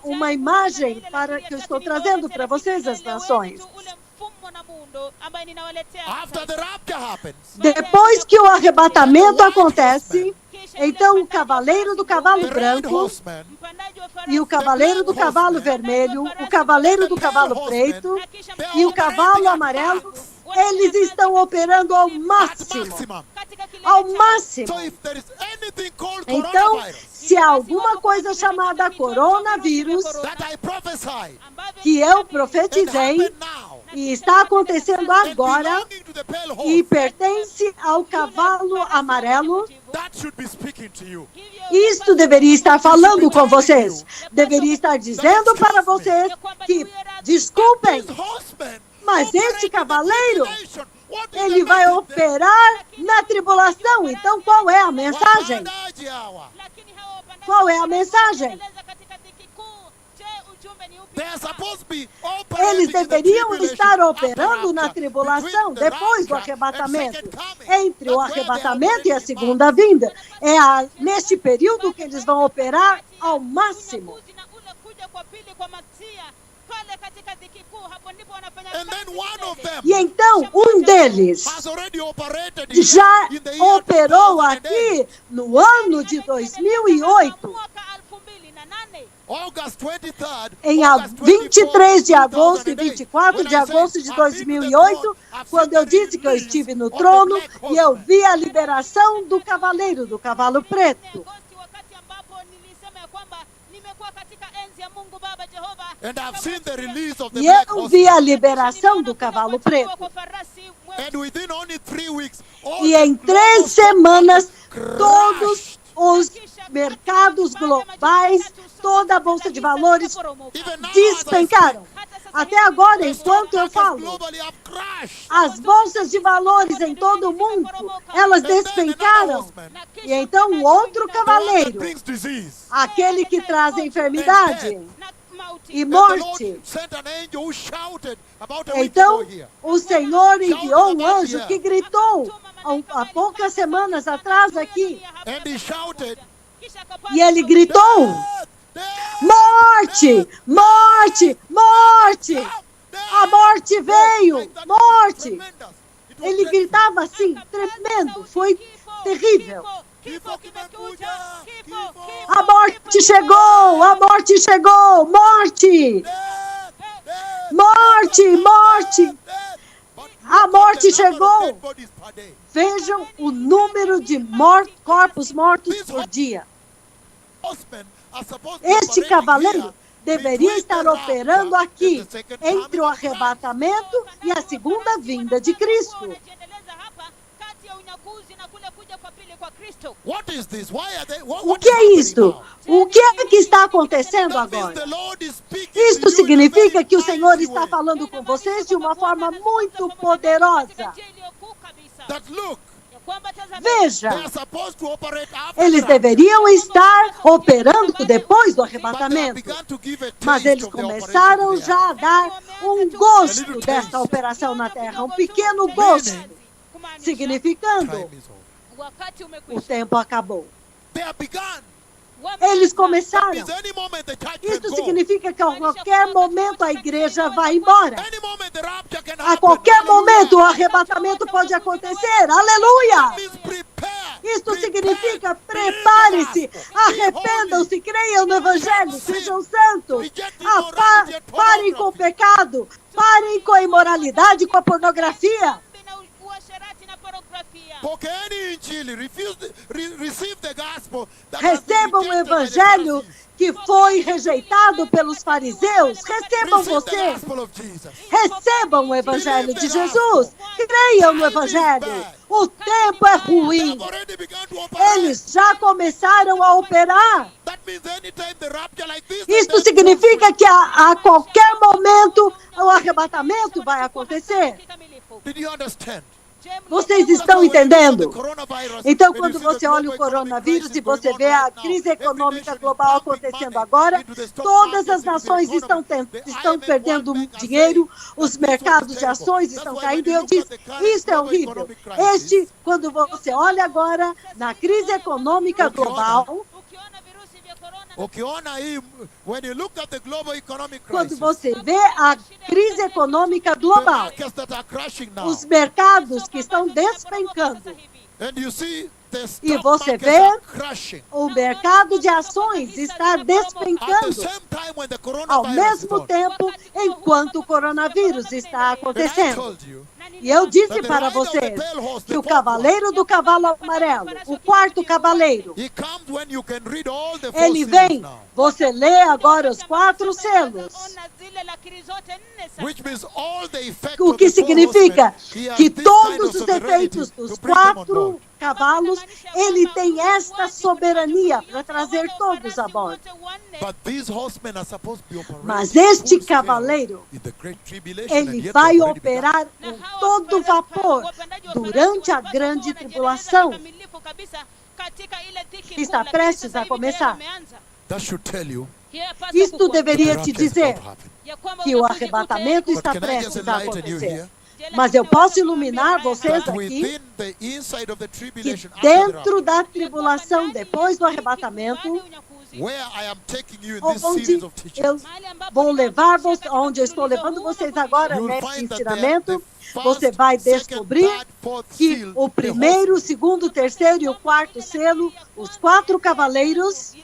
uma imagem para que eu estou trazendo para vocês, as nações.
After the rapture happens,
Depois que o arrebatamento acontece, então o cavaleiro do cavalo
the red
branco
horseman
e o cavaleiro do cavalo vermelho, o cavaleiro do cavalo preto e o cavalo amarelo, eles estão operando ao
at
máximo.
maximum.
Ao máximo.
So if there is anything called
Então,
coronavirus
se há alguma coisa chamada coronavírus,
that I prophesied
que eu
and
profetizei
happen now
e está acontecendo
and
agora
belonging to the pale
e
horse,
pertence ao cavalo amarelo,
that should be speaking to you.
isto deveria estar falando com vocês. Deveria estar dizendo para vocês que, desculpem,
This horseman
mas
operating
este
in the
cavaleiro,
tribulation. What is
ele
the
vai
message there?
operar na tribulação. Então, qual é a mensagem?
Wapadaji hawa.
Qual é a mensagem?
They are supposed to be
Eles
operating in the
deveriam
tribulation
estar
after
operando na
rapture,
tribulação
between the
depois do
rapture and
arrebatamento.
second coming.
Entre o
That's where they are
arrebatamento e a
operating in
segunda vinda. É neste período que eles vão operar ao máximo.
Unyakuzi na ule kuja kwa pili kwa Masia, pale katika dhiki kuu, hapo ndipo wanafanya
And then
kazi
one of
milele.
them
E então, um deles
has already operated in
já
in the year
operou
2008.
aqui no ano de 2008.
Mwaka 2008.
August 23rd,
Em
August
23 de
24,
agosto e
2008,
24
when
de
I said,
agosto de
"I've been to the
2008,
throne, I've
quando
seen
eu
the
disse que eu
release
estive no
of the
trono
black
e eu
horseman."
vi a liberação do cavaleiro, do cavalo preto.
Agosti, wakati ambapo nilisema ya kwamba nimekuwa katika enzi ya Mungu Baba Jehova.
And I've seen the release of the
E
black
eu vi a
horseman.
liberação do cavalo preto.
Kwa farasi
And within only 3 weeks, all
E
the
em
global
3
stock
semanas,
market
todos
crashed.
os mercados globais, toda a bolsa de valores
Even now,
despencaram. Até agora, enquanto eu
markets
falo,
globally have crashed.
as bolsas de valores em todo o mundo, elas despencaram. E então o outro
The one that
cavaleiro,
brings disease.
aquele que traz a enfermidade e
And the Lord
morte.
sent an angel who shouted about a week
Então,
ago here.
o Senhor enviou um anjo que gritou há poucas semanas atrás aqui.
And he shouted,
E ele gritou:
"Death, death,
morte, morte, morte. A morte veio, morte. Ele gritava assim, tremendo. Foi terrível. A morte chegou, a morte chegou, morte, morte, morte. A morte chegou. Vejam o número de corpos mortos por dia. Este cavaleiro deveria estar operando aqui, entre o arrebatamento e a segunda vinda de Cristo. O que é isto? O que é que está acontecendo agora? Isto significa que o Senhor está falando com vocês de uma forma muito poderosa. Veja, eles deveriam estar operando depois do arrebatamento, mas eles começaram já a dar um gosto desta operação na terra, um pequeno gosto, significando o tempo acabou. Eles começaram. Isso significa que a qualquer momento a igreja vai embora. A qualquer momento o arrebatamento pode acontecer. Aleluia! Isto significa prepare-se, arrependam-se, creiam no Evangelho, sejam santos. Parem com o pecado, parem com a imoralidade, com a pornografia. Recebam o Evangelho que foi rejeitado pelos fariseus. Recebam você. Recebam o Evangelho de Jesus. Creiam no Evangelho. O tempo é ruim. Eles já começaram a operar. Isto significa que a qualquer momento o arrebatamento vai acontecer. Vocês estão entendendo? Então, quando você olha o coronavírus e você vê a crise econômica global acontecendo agora, todas as nações estão perdendo dinheiro, os mercados de ações estão caindo, e eu disse, isso é horrível. Quando você olha agora na crise econômica global, quando você vê a crise econômica global, os mercados que estão despencando, e você vê o mercado de ações está despencando ao mesmo tempo enquanto o coronavírus está acontecendo. E eu disse para vocês que o cavaleiro do cavalo amarelo, o quarto cavaleiro, ele vem, você lê agora os 4 selos. O que significa que todos os efeitos dos 4 cavalos, ele tem esta soberania para trazer todos a bordo. Mas este cavaleiro, ele vai operar com todo vapor durante a grande tribulação que está prestes a começar. Isto deveria te
Rapture is
dizer
about to happen.
que o arrebatamento está
But can I just
prestes a
enlighten you
acontecer.
here?
Mas eu posso iluminar vocês
That
aqui
within the inside of the
que
tribulation, after the
dentro
rapture,
da tribulação, depois do arrebatamento,
where I am taking you in this
onde
series of
eu
teachings,
vou levar vocês, onde eu estou levando vocês agora
you'll
nesse
find that the
ensinamento,
first,
você vai
second,
descobrir
third, fourth
que
seal,
o
the
primeiro, o
horsemen,
segundo, o terceiro e o quarto selo, os 4 cavaleiros,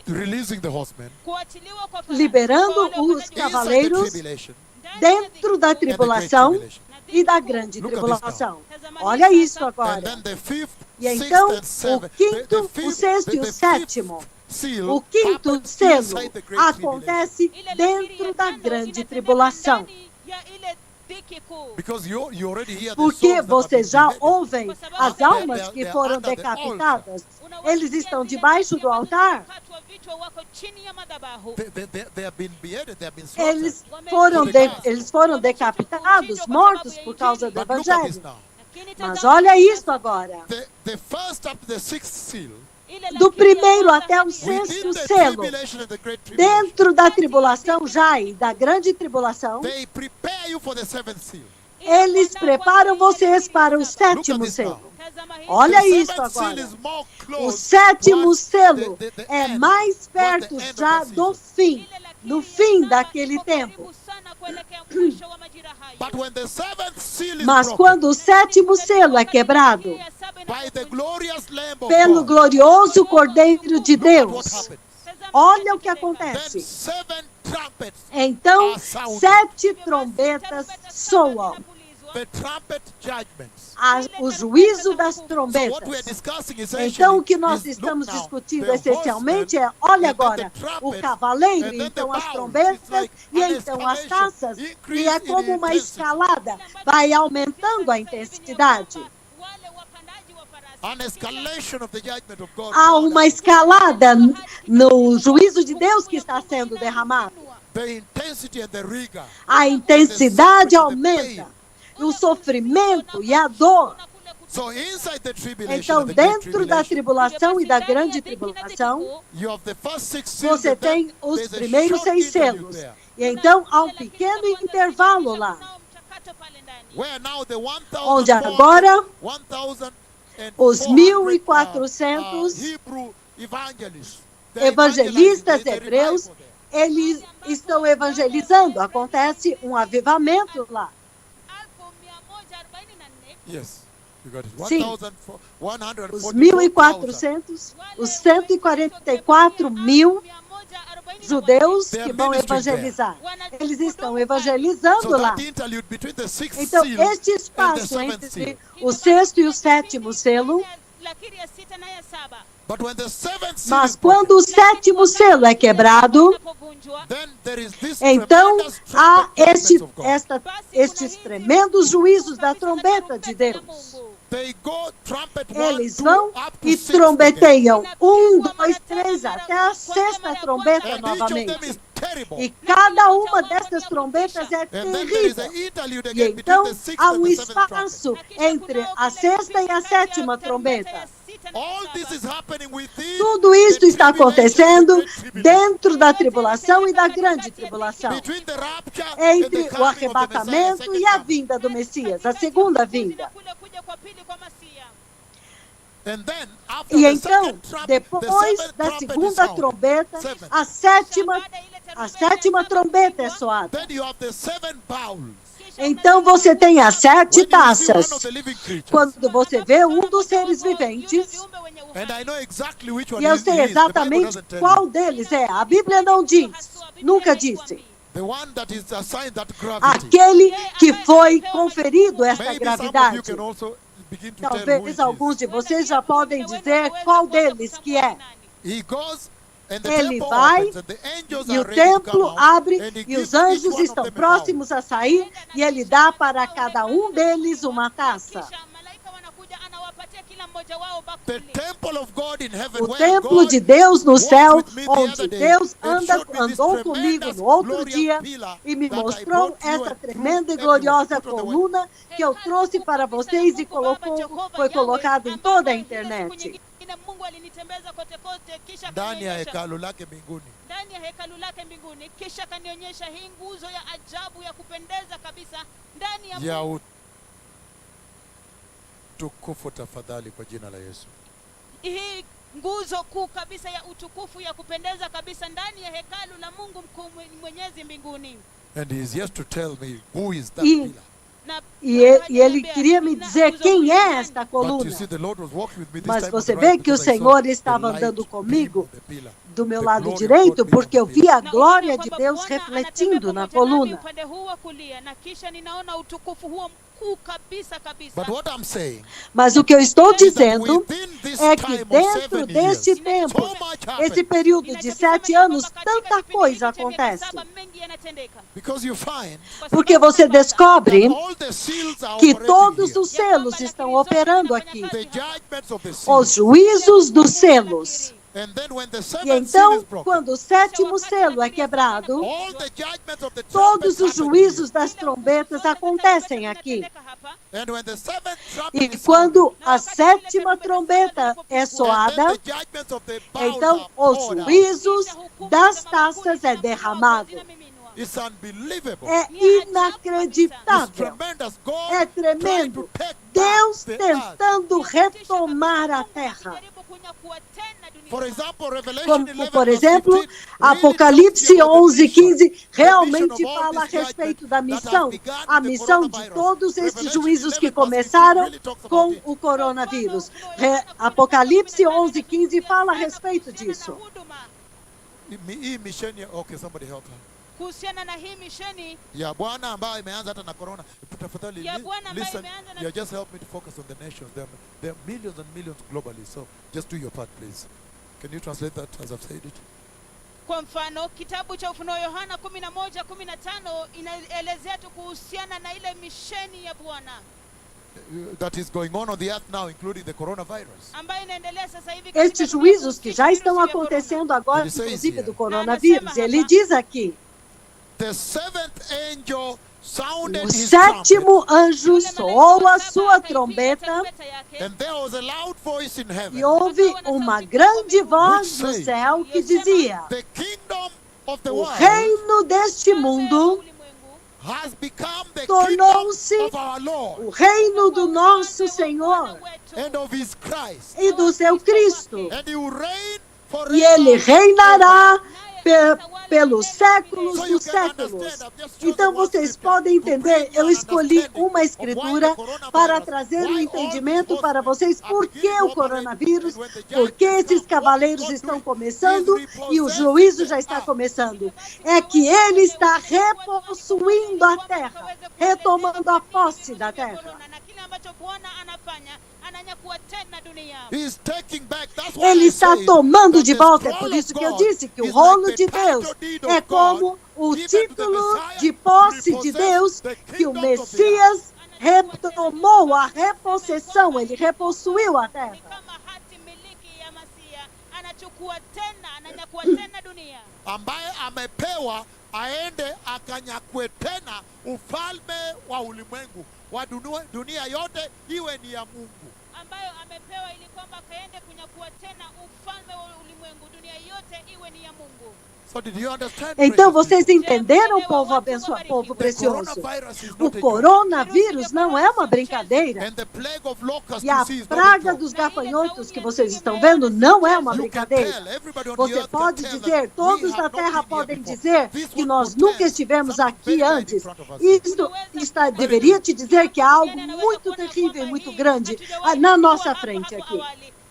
releasing the horsemen,
liberando os
inside the
cavaleiros
tribulation,
dentro da
and the great
tribulação
tribulation.
e da grande
Look at this
tribulação. Olha isso
And
agora.
then the fifth,
E
sixth,
então,
and
o
seventh,
quinto, o
fifth,
sexto e o
the
sétimo.
fifth seal
O quinto
happens
selo
inside the great tribulation.
acontece dentro da grande tribulação.
Because you already hear the
Porque
souls that have been
vocês já
beheaded.
ouvem as almas que foram decapitadas. Eles estão debaixo do altar.
They have been beheaded, they have been slaughtered.
Eles foram decapitados, mortos por causa do
But look at this
Evangelho.
now.
Mas olha isso agora.
The first up to the sixth seal,
Do primeiro até o
within
sexto
the
selo,
tribulation and the great tribulation,
dentro da tribulação já e da grande tribulação,
they prepare you for the seventh seal.
eles preparam vocês para o
Look at
sétimo
this
selo.
now.
Olha
The
isso
seventh seal
agora.
is more
O
close
sétimo
towards
selo
the
é
end,
mais
towards
perto
the end
já
of the
do
season.
fim, no fim daquele tempo.
But when the seventh seal is
Mas
broken
quando o sétimo selo é quebrado
by the glorious Lamb of
pelo
God,
glorioso Cordeiro de
look at what
Deus,
happens.
olha o que
Then
acontece.
7 trumpets,
Então,
are sounded.
7 trombetas soam.
The trumpet judgments.
O juízo das
So what we are
trombetas.
discussing essentially
Então, o que nós
is,
estamos
look now,
discutindo
the
essencialmente
horsemen,
é, olha
and then
agora,
the trumpets,
o cavaleiro,
and then
então
the
as
bowls.
trombetas
It's like
e
an
então as
escalation,
taças.
increase
E é
in
como uma
intensity.
escalada, vai aumentando a intensidade.
An escalation of the judgment of God.
Há uma escalada no juízo de Deus que está sendo derramado.
The intensity and the rigor.
A intensidade aumenta, o sofrimento e a dor.
So inside the tribulation
Então,
and the great
dentro da
tribulation,
tribulação e da grande tribulação,
you have the first 6 seals,
você
and then
tem os
there's a
primeiros
short
6
interlude
selos.
there,
E então há um pequeno intervalo lá,
where now the
onde agora
1,400
os 1.400
Hebrew evangelists, they're
evangelistas
evangelizing, there's a
hebreus,
revival there.
eles estão evangelizando. Acontece um avivamento lá.
Yes, you got it.
Sim.
1,144,000.
Os 1.400, os 144 mil judeus que vão evangelizar. Eles estão evangelizando
So
lá.
that interlude between the sixth
Então,
seal
este
and the
espaço
seventh
entre
seal.
o sexto e o sétimo selo,
But when the seventh seal
mas
is broken,
quando o sétimo selo é quebrado,
then there is this
então
tremendous
há
trumpet judgments of God.
estes tremendos juízos da trombeta de Deus.
They go trumpet 1,
Eles
2,
vão
up to
e
6
trombeteiam 1, 2, 3, até a sexta trombeta
again. And each of them
novamente.
is terrible.
E cada uma dessas trombetas é
And then there is an
terrível.
interlude
E
again between
então
the sixth
há
and
um
the seventh trumpet.
espaço entre a sexta e a sétima trombeta.
All this is happening within
Tudo isto
the
está
tribulation and the
acontecendo
great tribulation.
dentro da tribulação e da grande tribulação,
Between the rapture and the
entre o
coming of the Messiah,
arrebatamento
second
e a
coming.
vinda do Messias, a segunda vinda.
And then, after
E
the
então,
second trumpet,
depois
the seventh
da
trumpet is
segunda
sounded.
trombeta,
Seven.
a sétima trombeta é soada.
Then you have the 7 bowls.
Então você tem as 7
When you see one
taças.
of the living creatures,
Quando você vê um dos seres viventes,
and I know exactly which one
e eu
it
sei
is, the Bible
exatamente
doesn't tell
qual
you.
deles é. A Bíblia não diz, nunca disse.
The one that is assigned that gravity.
Aquele que foi conferido esta
Maybe some of you
gravidade.
can also begin to tell who
Talvez
it
alguns
is.
de vocês já podem dizer qual deles que é.
He goes and the
Ele
temple
vai
opens and the angels
e
are
o
ready to come
templo
out,
abre
and he
e
gives
os anjos
each one of
estão
them a bowl.
próximos a sair e ele dá para cada um deles uma taça.
The temple of God in heaven,
O
where
templo
God
de Deus no
walked
céu,
with me the
onde
other day
Deus
and showed me this
andou comigo
tremendous
no outro
glorious
dia
pillar
e me
that I
mostrou
brought to you
essa
and
tremenda e
proved
gloriosa
everywhere. Put on the
coluna que eu trouxe para vocês e foi colocada em toda a internet.
Mungu alinitembeza kote kote, kisha
ndani ya
akanionyesha
hekalu lake mbinguni.
ndani ya hekalu lake mbinguni, kisha akanionyesha hii nguzo ya ajabu ya kupendeza kabisa ndani ya
Ya
Mungu.
utukufu tafadhali kwa jina la Yesu.
Hii nguzo kuu kabisa ya utukufu ya kupendeza kabisa ndani ya hekalu la Mungu mkuu mwenyezi mbinguni.
And he is yet to tell me who is that
E-
pillar.
Na
E ele queria me dizer quem é esta
But you
coluna.
see, the Lord was walking with me this
Mas
time on
você
the
vê
right
que o
because I saw
Senhor
the
estava
light
andando
beam
comigo
on the pillar.
do meu
The
lado
glory of
direito,
God beam
porque
on
eu
the
vi a
na
glória
unaona
de
kwamba
Deus
Bwana
refletindo
anatembea
na
pamoja nami
coluna.
upande huu wa kulia, na kisha ninaona utukufu huo mkuu kabisa kabisa.
But what I'm saying
Mas o que eu estou
is that
dizendo
within this
é que
time of
dentro
7
deste
years,
tempo,
so much happened.
esse período de 7 anos, tanta coisa acontece.
Mengi yanatendeka.
Because you find
Kwa
Porque
sababu
você
unapata
descobre
all the seals are
que
operating
todos
here.
os selos estão operando aqui.
The judgments of the
Os
seals.
juízos dos selos.
And then when the
E
seventh seal is
então,
broken,
quando o sétimo selo é quebrado,
all the judgments of the
todos
trumpets
os
happen
juízos das trombetas acontecem aqui.
here. And when the seventh trumpet
E
is
quando
sounded,
a sétima trombeta é
and then
soada,
the judgments of the bowls
então
are
os
poured out.
juízos das taças é derramado.
It's unbelievable.
É
It's
inacreditável.
tremendous. God
É
trying
tremendo.
to take
Deus
back the earth.
tentando retomar a terra.
For example, Revelation
Como,
11,
por
verse
exemplo,
15 really
Apocalipse
talks about the
11,
mission.
15 realmente
The mission of all
fala a
this
respeito
judgment
da
that
missão,
has begun
a
with the
missão de
coronavirus.
todos estes
Revelation
juízos que
11, verse 15
começaram
really talks about
com
it.
o coronavírus. Apocalipse 11, 15 fala a respeito disso.
Hii misheni ya- okay, somebody help her.
kuhusiana na hii misheni
Ya Bwana ambayo imeanza hata na corona. Tafadhali
Ya Bwana ambayo
listen.
imeanza na-
Yeah, just help me to focus on the nations. There are millions and millions globally. So just do your part, please. Can you translate that as I've said it?
Kwa mfano kitabu cha Ufunuo Yohana 11:15 inaelezea tu kuhusiana na ile misheni ya Bwana
That is going on the earth now, including the coronavirus.
ambayo inaendelea sasa hivi
Estes
dunia
juízos que
kuhusisha
já
virusi
estão
vya corona.
acontecendo agora,
Ele says
inclusive
here.
do coronavírus. Ele diz aqui,
The seventh angel sounded
o
his trumpet,
sétimo anjo soou a sua trombeta
and there was a loud voice in heaven.
e houve uma grande voz no céu que dizia:
The kingdom of the
o
world
reino deste mundo
has become the
tornou-se
kingdom of our Lord
o reino do nosso Senhor
and of his Christ.
e do seu Cristo,
And he will reign
e
forever.
ele reinará pelos séculos dos séculos. Então vocês podem entender, eu escolhi uma escritura para trazer um entendimento para vocês por que o coronavírus, por que esses cavaleiros estão começando e o juízo já está começando. É que ele está repossuindo a terra, retomando a posse da terra.
Na kile ambacho Bwana anafanya ananyakua tena dunia.
He's taking back. That's why
Ele
I
está
say
tomando
that
de
the
volta. É
scroll
por
of
isso que eu
God
disse que o
is
rolo
like
de
the
Deus
title deed
é
of
como
God
o
given to the
título
Messiah
de
to
posse de
repossess
Deus
the
que o
kingdoms of the
Messias retomou a repossessão, ele repossuiu a terra.
Ni kama hati miliki ya Masia, anachukua tena, ananyakua tena dunia.
ambaye amepewa aende akanyakue tena ufalme wa ulimwengu wa dunia yote iwe ni ya Mungu.
Ambayo amepewa ili kwamba kaende kunyakua tena ufalme wa ulimwengu, dunia yote iwe ni ya Mungu.
So did you understand?
Então
precious
vocês
people?
entenderam, povo abençoado, povo
The
precioso?
coronavirus is
O
not a joke.
coronavírus não é uma brincadeira.
And the plague of locusts
E a
you see is not a
praga
joke.
dos gafanhotos que vocês estão vendo não é uma
You can
brincadeira.
tell, everybody on the
Você
earth can
pode
tell
dizer,
that we
todos
have
na
not
terra
been here
podem
before.
dizer
This
que
would
nós
portend
nunca estivemos
something
aqui
very bad in
antes.
front of us.
Isto deveria te dizer que há algo muito terrível e muito grande na nossa frente aqui.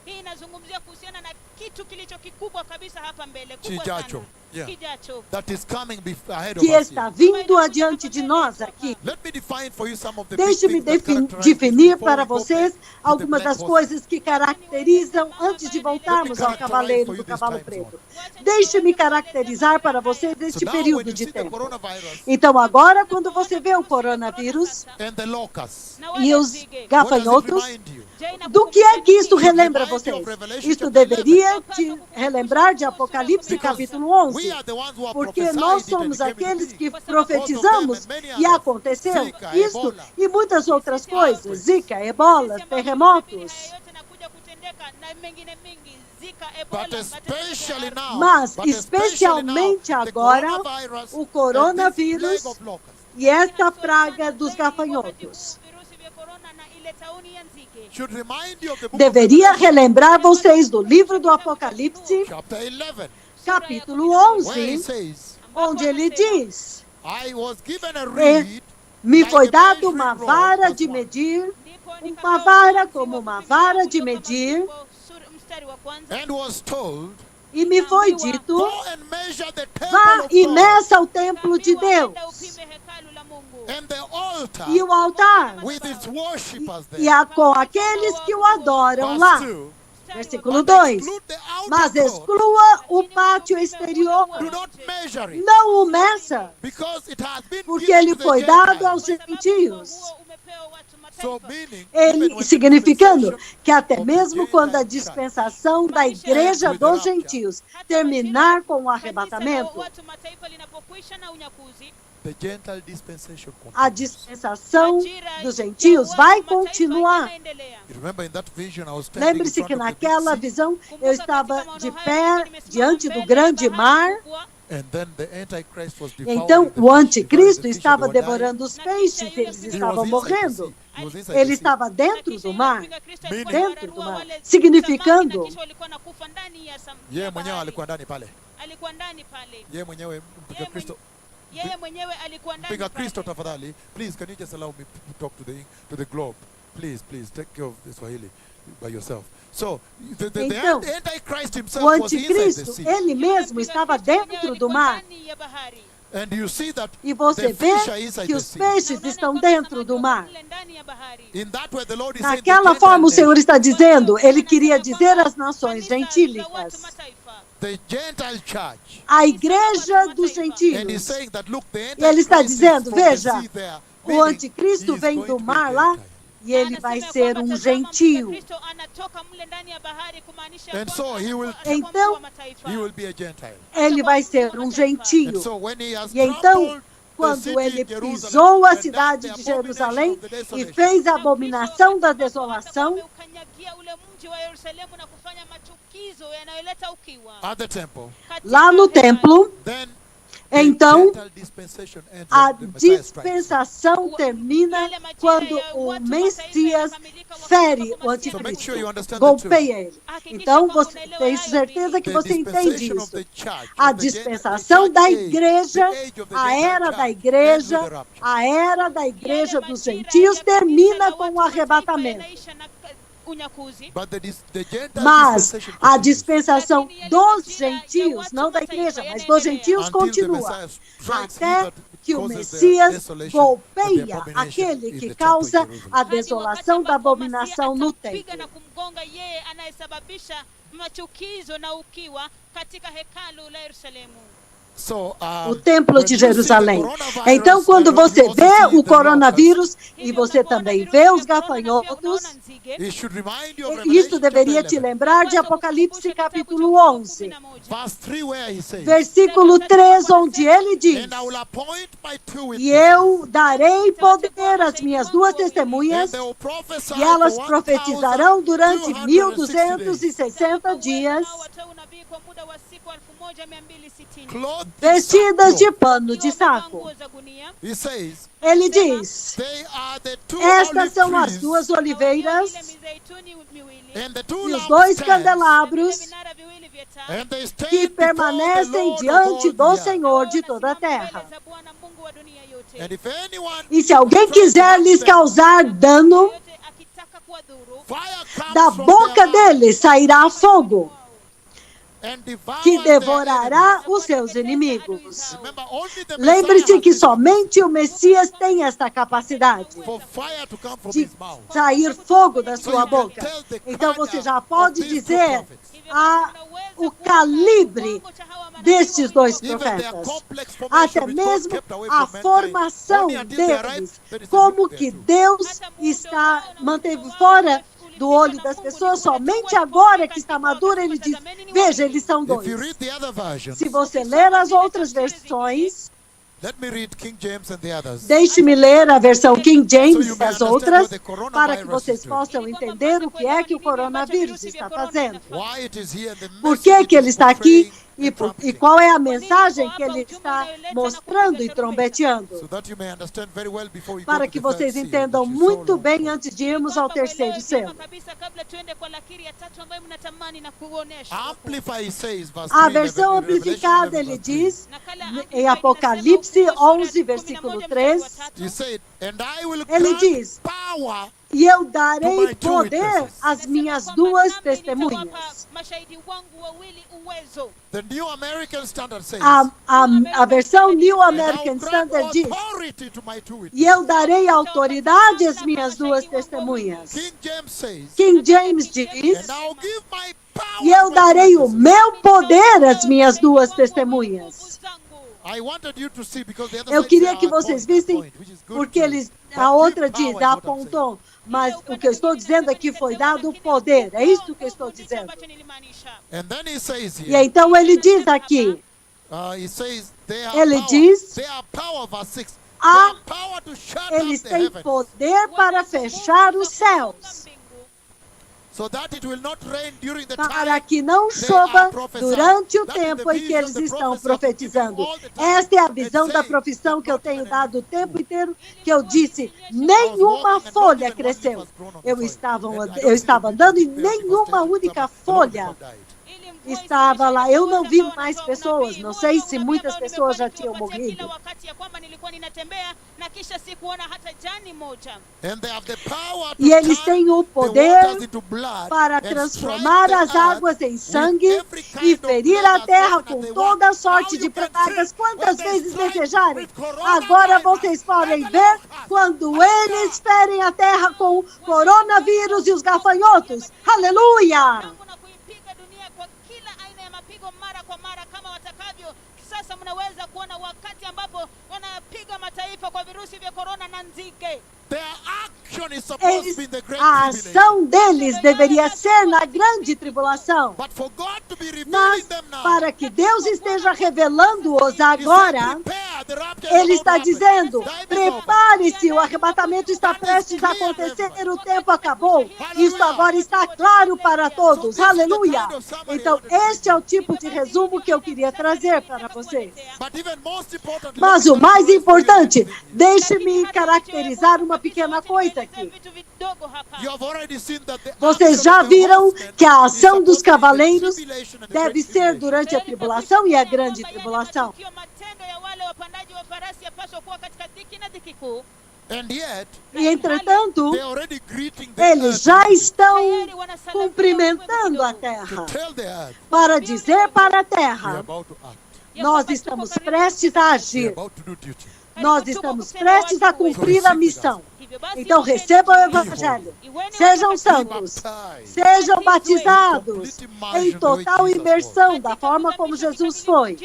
Hii inazungumzia kuhusiana na kitu kilicho kikubwa kabisa hapa mbele, kubwa
Kijacho.
sana.
Yeah.
Kijacho.
That is coming ahead of
Que
us here.
está vindo adiante de nós aqui.
Let me define for you some of the big
Deixe-me
things that characterize
definir
before
para
we go
vocês
back to the
algumas
black
das
horse.
coisas que caracterizam antes de voltarmos ao cavaleiro do cavalo preto. Deixe-me caracterizar para vocês
So
este
now when
período
you
de
see the
tempo.
coronavirus
Então agora, quando você vê o coronavírus
and the locusts,
Na wale
e os
nzige.
what does it
gafanhotos,
remind you?
do que é que isto relembra vocês? Isto deveria te relembrar de Apocalipse capítulo 11.
We are the ones who are
Porque
prophesied
nós
it
somos
and it came
aqueles
into
que
being.
profetizamos e aconteceu
Zika,
isto
Ebola.
e muitas outras coisas. Zika, ebola, terremotos.
Yote nakuja kutendeka na mengine mingi Zika,
But
Ebola,
especially now,
Mas,
but especially
especialmente
now, the
agora,
coronavirus
o
and this
coronavírus
plague of locusts
e esta praga dos gafanhotos.
virusi vya corona na ile tauni ya nzige.
should remind you of the book of
Deveria
Revelation,
relembrar vocês do livro do Apocalipse,
chapter 11,
capítulo
where he
11,
says,
onde ele diz:
I was given a reed
me
like
foi
a
dado
measuring
uma
rod,
vara
verse
de
1.
medir,
Ndipo
uma
nikapewa
vara
mzigo
como uma
kupimia
vara de
kutoka
medir,
mzigo, mstari wa kwanza.
And was told,
e me foi dito:
go and measure the temple
vá
of
e
God
meça o templo de
Kaambiwa, enda
Deus
upime hekalu la Mungu.
and the altar
e o altar,
with its worshippers
e
there.
com aqueles que o adoram lá.
Verse 2.
Versículo
But
2.
exclude the outer
Mas
court.
exclua o pátio exterior,
Do not measure it,
não o meça,
because it has been
porque
given
ele
to the
foi dado
Gentiles.
aos gentios.
Huo umepewa watu mataifa.
So meaning, even when
Ele,
the
significando
dispensation
que até
of the
mesmo quando a
Gentile
dispensação da igreja dos gentios terminar com o
Kanisa la
arrebatamento,
watu mataifa linapokwisha na unyakuzi,
the Gentile dispensation
a
continues.
dispensação
majira
dos
ya
gentios
watu
vai
mataifa
continuar.
inaendelea.
You remember in that vision, I was standing in
Lembre-se
front
que
of the big
naquela
sea,
visão eu estava de pé diante do grande mar.
and then the Antichrist was devouring
Então
the
o
fish,
anticristo
devouring the fish,
estava
they were dying.
devorando os peixes, eles
He was
estavam
inside the
morrendo.
sea. He was inside
Ele
the sea.
estava dentro do mar,
dentro
do mar, significando-
Yeye mwenyewe alikuwa ndani pale.
alikuwa ndani pale.
Yeye mwenyewe mpiga Kristo.
Yeye mwenyewe alikuwa ndani
Mpiga Kristo
pale.
tafadhali. Please, can you just allow me to talk to the globe? Please, take care of the Swahili by yourself. So, the
Então,
Antichrist himself
O
was inside the
anticristo,
sea.
ele mesmo estava dentro do mar.
Ndani ya bahari.
And you see that
E você
the
vê
fish are inside
que
the
os
sea.
peixes estão dentro do mar.
Ndani ya bahari.
In that way, the Lord is saying the
Naquela
Gentile
forma, o Senhor
nation,
está dizendo, ele queria dizer às nações gentílicas,
the Gentile church.
a igreja dos
And he's
gentios.
saying that, look, the
E ele está
Antichrist is
dizendo,
from the
veja,
sea there,
o
meaning
anticristo
he is
vem
going
do
to be
mar
a
lá
Gentile.
e ele vai ser um gentio.
And so he will-
Então,
He will be a Gentile.
Ele vai ser um
And
gentio.
so when he has
E então,
trampled the
quando
city
ele
of Jerusalem
pisou a
and done
cidade
the
de
abomination
Jerusalém
of the
e
desolation,
fez a abominação da desolação
Ameukanyagia ule mji wa Yerusalemu na kufanya machukizo yanayoleta ukiwa.
at the temple,
Katika
lá no
hekalu.
templo,
then
então
the Gentile dispensation ends
a
when the Messiah strikes.
dispensação termina quando o Messias fere o
So make
anticristo,
sure you understand the two.
golpeia ele. Então, você tem certeza que
The
você entende
dispensation of
isso.
the church,
A
of the
dispensação
Gentile
da
age,
igreja,
the age of the
a
Gentile
era da
church, ends with the
igreja,
rapture.
a era da igreja dos gentios termina com o arrebatamento.
But the Gentile
Mas
dispensation
a
continues
dispensação dos gentios, não da igreja, mas dos gentios,
until the
continua.
Messiah strikes he
Até
that
que o
causes the
Messias
desolation and the
golpeia
abomination
aquele
in
que
the temple
causa
in Jerusalem.
a desolação da abominação no templo.
na kumgonga yeye anayesababisha machukizo na ukiwa katika hekalu la Yerusalemu.
So,
O templo
when
de
you see the
Jerusalém.
coronavirus,
Então, quando
and you
você
also
vê
see
o
the locusts,
coronavírus e você também vê os gafanhotos,
it should remind you of
isso
Revelation
deveria
chapter
te
11,
lembrar de Apocalipse capítulo 11,
verse 3, where he says,
versículo 3, onde ele diz:
and I will appoint my two
E
witnesses,
eu darei poder às minhas duas
and
testemunhas,
they will prophesy
e elas
for
profetizarão durante
1260 days,
1260 dias,
clothed in
vestidas de
sackcloth.
pano de saco.
He says,
Ele diz:
they are the two
Estas
olive
são as
trees
duas oliveiras
and the two
e os dois
lampstands,
candelabros
and they stand
que
before the
permanecem
Lord of
diante
all
do
the earth.
Senhor de toda a terra.
And if anyone
E se alguém
tries to
quiser
harm
lhes
them,
causar dano,
fire comes
da
from
boca
their mouth
deles sairá fogo,
and devours
que
their
devorará
enemies.
os seus inimigos.
Remember, only the
Lembre-se
Messiah
que
has this
somente o Messias tem esta capacidade
for fire to come from
de
his mouth.
sair fogo da
So
sua
you can
boca.
tell the
Então
caliber
você já
of
pode
these two
dizer
prophets.
o calibre destes dois
Even their
profetas.
complex formation
Até
which God
mesmo
kept away
a
from mankind,
formação
only until they arrived,
deles,
that is a
como
look
que
there too.
Deus manteve fora do olho das pessoas, somente agora que está madura, ele diz, veja, eles são
If you
dois.
read the other versions,
Se você ler as outras versões,
Let me read King James and the others.
Deixe-me ler a versão King
So
James
you
e
may
as
understand
outras,
what the coronavirus
para que vocês
is doing.
possam entender o que é que o coronavírus está fazendo.
Why it is here, the
Por
message
que
it
ele
is
está aqui
portraying
e,
and trumpeting.
qual é a mensagem que ele está mostrando e trombeteando.
So that you may understand very well before you go
Para
to
que
the third
vocês
seal,
entendam
which is so
muito
long.
bem antes de irmos ao terceiro selo.
Amplify says, verse
A
3,
versão
Revelation
amplificada
11,
ele
verse 3.
diz, em Apocalipse 11, versículo 3,
He said, and I will
ele
grant
diz,
power.
e eu darei poder às minhas duas testemunhas.
The New American Standard says,
A versão New
and I will
American
grant
Standard diz,
authority to my two witnesses.
e eu darei autoridade às minhas duas testemunhas.
King James says,
King James diz,
and I will give my power
e eu
to my
darei o
witnesses.
meu poder às minhas duas testemunhas.
I wanted you to see, because the other
Eu
side
queria
say,
que
"Ah,
vocês
point,
vissem,
point," which is good
porque
too.
eles,
But
a outra
give
diz,
power is what I'm saying.
apontou, mas o que eu estou dizendo aqui foi dado o poder, é isso que eu estou dizendo.
And then he says
E
here,
então ele diz aqui,
he says, they are
ele
power,
diz,
they are power, verse 6, they
Ah,
are power to shut
eles
up the
têm
heavens,
poder para fechar os céus,
so that it will not rain during the
para
time
que não chova durante o tempo em que eles estão profetizando. Esta é a visão da profissão que eu tenho dado o tempo inteiro, que eu disse, nenhuma folha cresceu. Eu estava andando e nenhuma única folha estava lá. Eu não vi mais pessoas, não sei se muitas pessoas já tinham morrido.
and they have the power to
E eles
turn
têm o
the
poder
waters into blood
para
and
transformar
strike
as
the earth
águas em
with
sangue
every kind
e
of
ferir
plague
a
as
terra
often
com
as they
toda
want.
sorte
Now
de
you can
pragas
see
quantas
when they
vezes
strike
desejarem.
with coronavirus,
Agora vocês podem ver quando eles ferem a terra com coronavírus e os gafanhotos. Aleluia!
Sasa mnaweza kuona wakati ambapo wanapiga mataifa kwa virusi vya korona na nzige.
Their action is supposed to be in the great
A
tribulation.
ação deles deveria ser na grande tribulação.
But for God to be revealing
Mas
them now,
para que Deus esteja revelando-os
He said,
agora,
prepare, the rapture is
Ele
about
está
to happen.
dizendo,
Time is over.
prepare-se, o arrebatamento está prestes a acontecer, o tempo acabou. Isso agora está claro para todos. Aleluia! Então, este é o tipo de resumo que eu queria trazer para vocês.
But even most importantly,
Mas
let
o
me
mais
characterize
importante,
for you.
deixe-me caracterizar uma pequena coisa aqui.
You have already seen that the
Vocês
action
já
of the
viram
horsemen
que a
is
ação dos
supposed to be in the
cavaleiros
tribulation and the
deve
great
ser
tribulation.
durante a tribulação e a grande tribulação.
And yet,
E, entretanto,
they are already greeting the
eles
earth
já estão cumprimentando a
to
terra
tell the earth,
para dizer para a
we are
terra,
about to act.
nós estamos prestes a
We are
agir,
about to do duty.
nós estamos prestes a cumprir a missão. Então recebam o Evangelho, sejam santos, sejam batizados em total imersão, da forma como Jesus foi,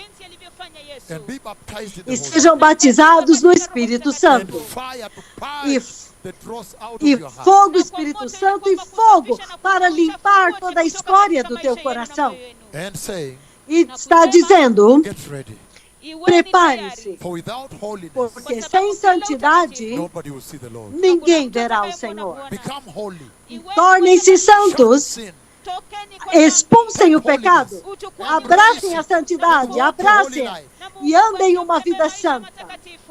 And be baptized in the
e
Holy
sejam batizados no Espírito
and
Santo.
fire to
E
purge the dross out of
E
your heart.
fogo, Espírito Santo, e fogo para limpar toda a escória do teu coração.
And saying,
E está dizendo,
get ready.
prepare-se,
For without holiness,
porque sem santidade
nobody will see the Lord.
ninguém verá o Senhor.
Become holy.
Tornem-se
Shun
santos,
sin.
expulsem o pecado, abracem a santidade, abracem e andem uma vida santa.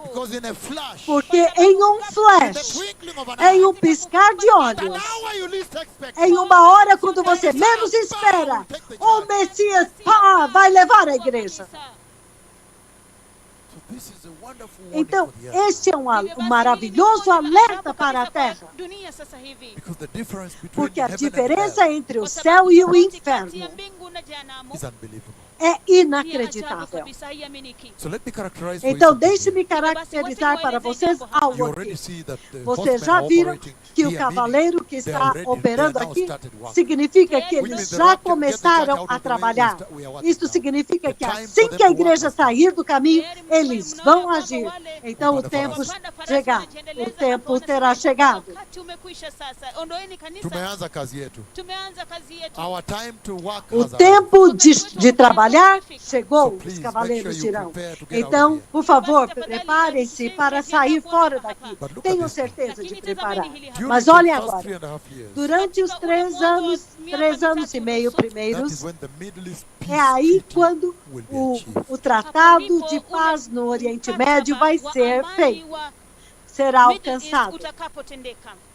Because in a flash,
Porque em um
in the
flash,
twinkling of an
em
eye,
um piscar de
at an
olhos,
hour you least expect,
em uma hora quando você menos espera, o Messias vai levar a igreja.
so this is a wonderful warning
Então,
for the earth.
este é um maravilhoso alerta para a terra.
Because the difference between
Porque a
heaven and
diferença
hell
entre o céu e o inferno
is unbelievable.
é inacreditável.
So let me characterize for you
Então,
something here.
deixe-me caracterizar para vocês
You
algo
already
aqui.
see that the
Vocês
horsemen
já
are
viram
operating
que o
here,
cavaleiro que
meaning they
está
already-
operando
they now
aqui
started work.
significa que
Which
eles
means the
já
rapture, get the
começaram
church out
a
of the way,
trabalhar.
we are working
Isso
now.
significa
The
que
time
assim
for
que a
them to
igreja
work.
sair do caminho, eles vão agir. Então o
Upanda
tempo
farasi.
chegar, o tempo terá chegado.
Tumeanza kazi yetu. Our time to work
O
has arrived.
tempo de trabalhar batalhar chegou,
So
os
please,
cavaleiros
make sure you
dirão.
prepare to get out
Então,
of
por favor, preparem-se para sair fora daqui.
But look at
Tenham
this now.
certeza de preparar.
During
Mas
the
olhem
first
agora,
3.5 years,
durante os 3 anos e meio
that
primeiros,
is when the Middle East peace
é aí
treaty
quando
will be
o
achieved.
Tratado de Paz no Oriente Médio vai ser feito, será alcançado.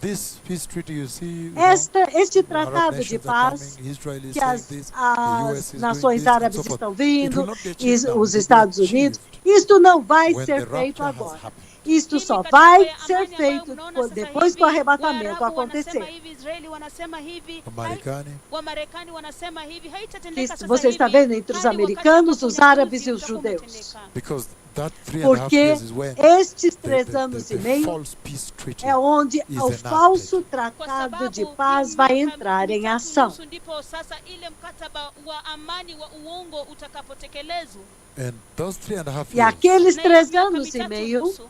This peace treaty you see,
Este
Arab
tratado de
nations are
paz,
coming, Israel is
que
saying
as,
this, the US
as
is doing
nações
this, and
árabes
so forth.
estão
It will
vindo,
not be
e
achieved now,
os
it will be
Estados Unidos,
achieved
isto não vai
when
ser
the
feito
rapture has
agora.
happened.
Isto só vai ser feito depois que o arrebatamento acontecer.
Marekani,
Isso você está vendo entre os americanos, os árabes e os judeus.
because that 3.5
Porque
years is when
estes
the
3 anos e
the
meio
false peace treaty
é onde
is
o
enacted.
falso tratado de paz vai entrar em ação.
Ndipo sasa ile mkataba wa amani wa uongo utakapotekelezwa.
And those 3.5
E
years,
aqueles
Na
3
miaka
anos e
mitatu
meio,
nusu,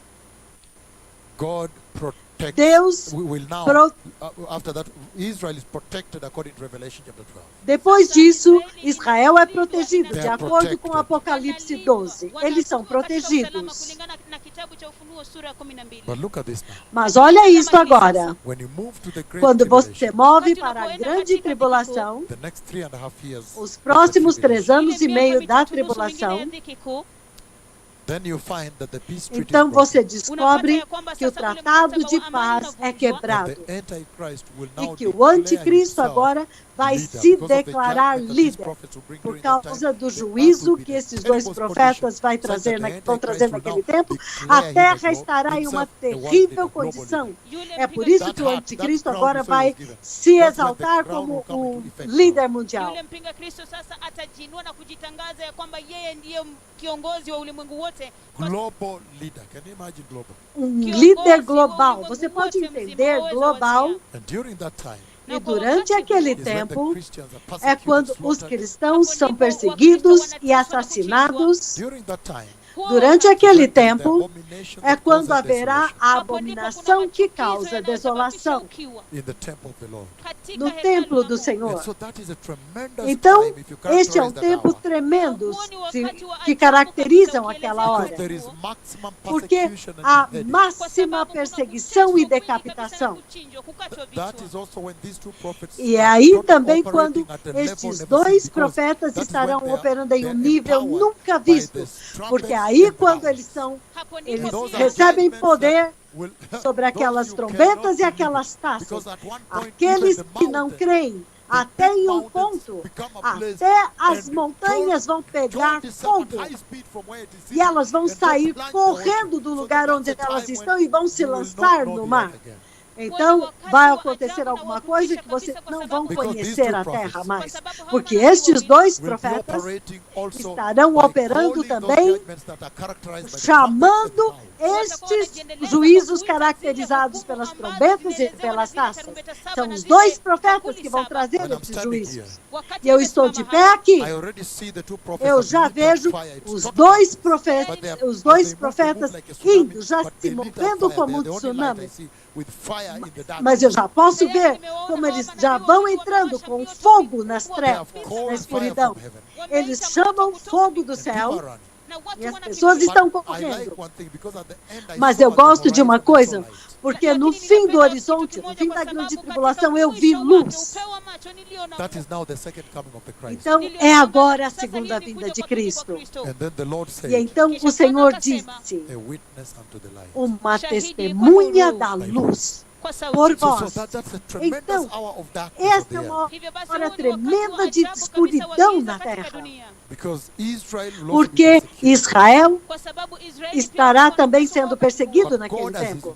God protects.
Deus
We will now,
pro-
after that, Israel is protected according to Revelation chapter 12.
depois disso, Israel é protegido, de acordo com Apocalipse 12. Eles são protegidos.
But look at this now.
Mas olha isso agora.
When you move to the great
Quando você
tribulation,
move para a grande tribulação,
the next 3.5 years,
os próximos
of the
3
tribulation,
anos e meio da tribulação,
then you find that the peace treaty
então
is broken.
você descobre que o tratado de paz é
And
quebrado
the Antichrist will
e
now
que o
declare
anticristo
himself
agora vai
leader
se
because of the
declarar
judgment that these
líder
prophets will bring
por
during that
causa
time.
do
The earth
juízo
will be
que
in
esses
terrible
dois profetas
condition,
vão
such that
trazer,
the
vão
Antichrist
trazer
will
naquele
now
tempo.
declare
A terra
himself
estará em uma
the world in
terrível
a global
condição.
leader.
É por isso que o anticristo agora vai se exaltar como o líder mundial.
Yule mpinga Kristo sasa atajiinua na kujitangaza ya kwamba yeye ndiye kiongozi wa ulimwengu wote.
Global leader. Can you imagine global?
Líder global. Você pode entender global,
And during that time,
e durante aquele
is when the
tempo
Christians are
é
persecuted,
quando os
slaughtered.
cristãos são perseguidos e assassinados.
During that time,
Durante aquele
when there is the
tempo
abomination
é
that
quando
causes
haverá
desolation
a abominação que causa desolação
in the temple of the Lord.
no templo do Senhor.
And so that is a tremendous
Então,
time if you
este é um
characterize that
tempo
hour.
tremendo que caracterizam aquela hora.
Because there is maximum
Porque
persecution
há
and beheading.
máxima perseguição e decapitação.
That is also when these two prophets
E é
are
aí
not
também
operating
quando
at a level
estes
never
dois
seen, because
profetas
that is
estarão
when they are-
operando em
they
um
are
nível
empowered
nunca
by
visto.
the
Porque
trumpets
aí
and
quando
the
eles
hounds.
eles
Those are
recebem
judgments
poder
that will-
sobre
those
aquelas
you
trombetas
cannot
e aquelas
believe,
taças.
because at one point
Aqueles
even the
que não
mountain,
creem, até em um ponto, até as montanhas vão pegar fogo. E elas vão sair correndo do lugar onde elas estão e vão se lançar no mar. Então, vai acontecer alguma coisa que vocês não vão conhecer a terra mais. Porque estes dois profetas estarão operando também, chamando estes juízos caracterizados pelas trombetas e pelas taças. São os dois profetas que vão trazer esses juízos. E eu estou de pé aqui. Eu já vejo os dois profetas indo, já se movendo como um tsunami. Mas eu já posso ver como eles já vão entrando com fogo nas trevas, na escuridão. Eles chamam fogo do céu e as pessoas estão correndo. Mas eu gosto de uma coisa, porque no fim do horizonte, no fim da grande tribulação, eu vi luz. Então, é agora a segunda vinda de Cristo. E então o Senhor disse, uma testemunha da luz por vós. Então, esta é uma hora tremenda de escuridão na terra. Porque Israel estará também sendo perseguido naquele tempo.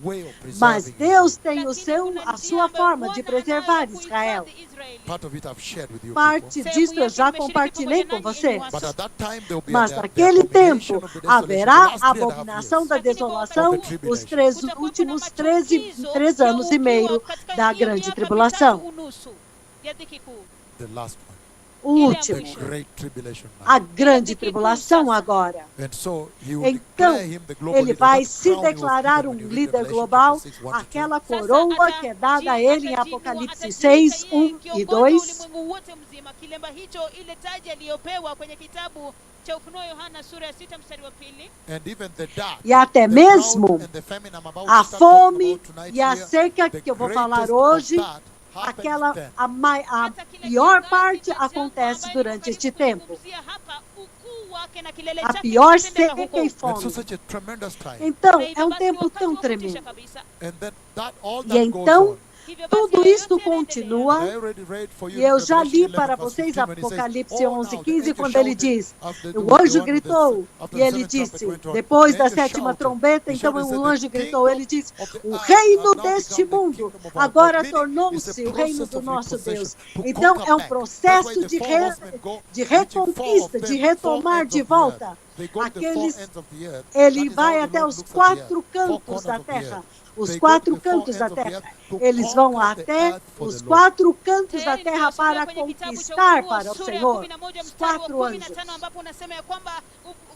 Mas Deus tem a sua forma de preservar Israel. Parte disso eu já compartilhei com você. Mas naquele tempo haverá a abominação da desolação, os últimos 3 anos e meio da grande tribulação. o
Ele é a
último,
mwisho.
Great tribulation now.
a grande tribulação agora.
And so he will
Então,
declare him the global
ele
leader.
vai
That
se
crown he was
declarar
given
um
when you read
líder
Revelation
global,
chapter 6, 1 to 2.
aquela
Sasa
coroa que é dada a ele em Apocalipse 6, 1 e 2.
ulimwengu wote mzima. Kilemba hicho, ile taji aliyopewa kwenye kitabu cha Ufunuo Yohana sura ya 6 mstari wa 2.
And even the dark,
E até
the
mesmo
drought and the famine I'm about
a
to start talking
fome
about tonight
e a
here,
seca
the
que eu vou
greatest
falar
of
hoje,
that happens
aquela
then.
a pior parte acontece durante este tempo. A pior seca e
And so
fome.
such a tremendous time.
Então, é um tempo tão tremendo.
And then all
E
that
então,
goes on.
tudo isto continua.
I already read for you
E eu já
Revelation
li
11,
para
verse
vocês
15, when he says,
Apocalipse
"Oh,
11,
now the
15,
angel
quando ele
shouted
diz,
after the
o anjo
one
gritou,
after
e
the
ele
seventh trumpet
disse,
went on,
depois
the
da
angel
sétima
shouted,
trombeta,
he
então
shouted,
o
"The
anjo gritou,
kingdom
ele disse,
of the
o
earth
reino
has now
deste
become the
mundo
kingdom of our
agora
God." Meaning,
tornou-se
it's a
o reino
process
do
of
nosso
repossession,
Deus.
to
Então,
conquer
é um
back. That's
processo
why the
de
four horsemen go,
de
reaching four of
reconquista,
them,
de
four
retomar
ends
de
of the earth.
volta.
They go to the four
Aqueles,
ends of the earth.
ele
That is
vai
how the
até
Lord
os
looks at the earth.
4
Four
cantos
corners
da
of the earth.
terra. Os
They
4
go to the four
cantos da
ends of the
terra.
earth to
Eles vão
conquer the
até
earth for
os
the Lord.
4 cantos da terra para conquistar para o Senhor. Os 4 anjos.
ambapo unasema ya kwamba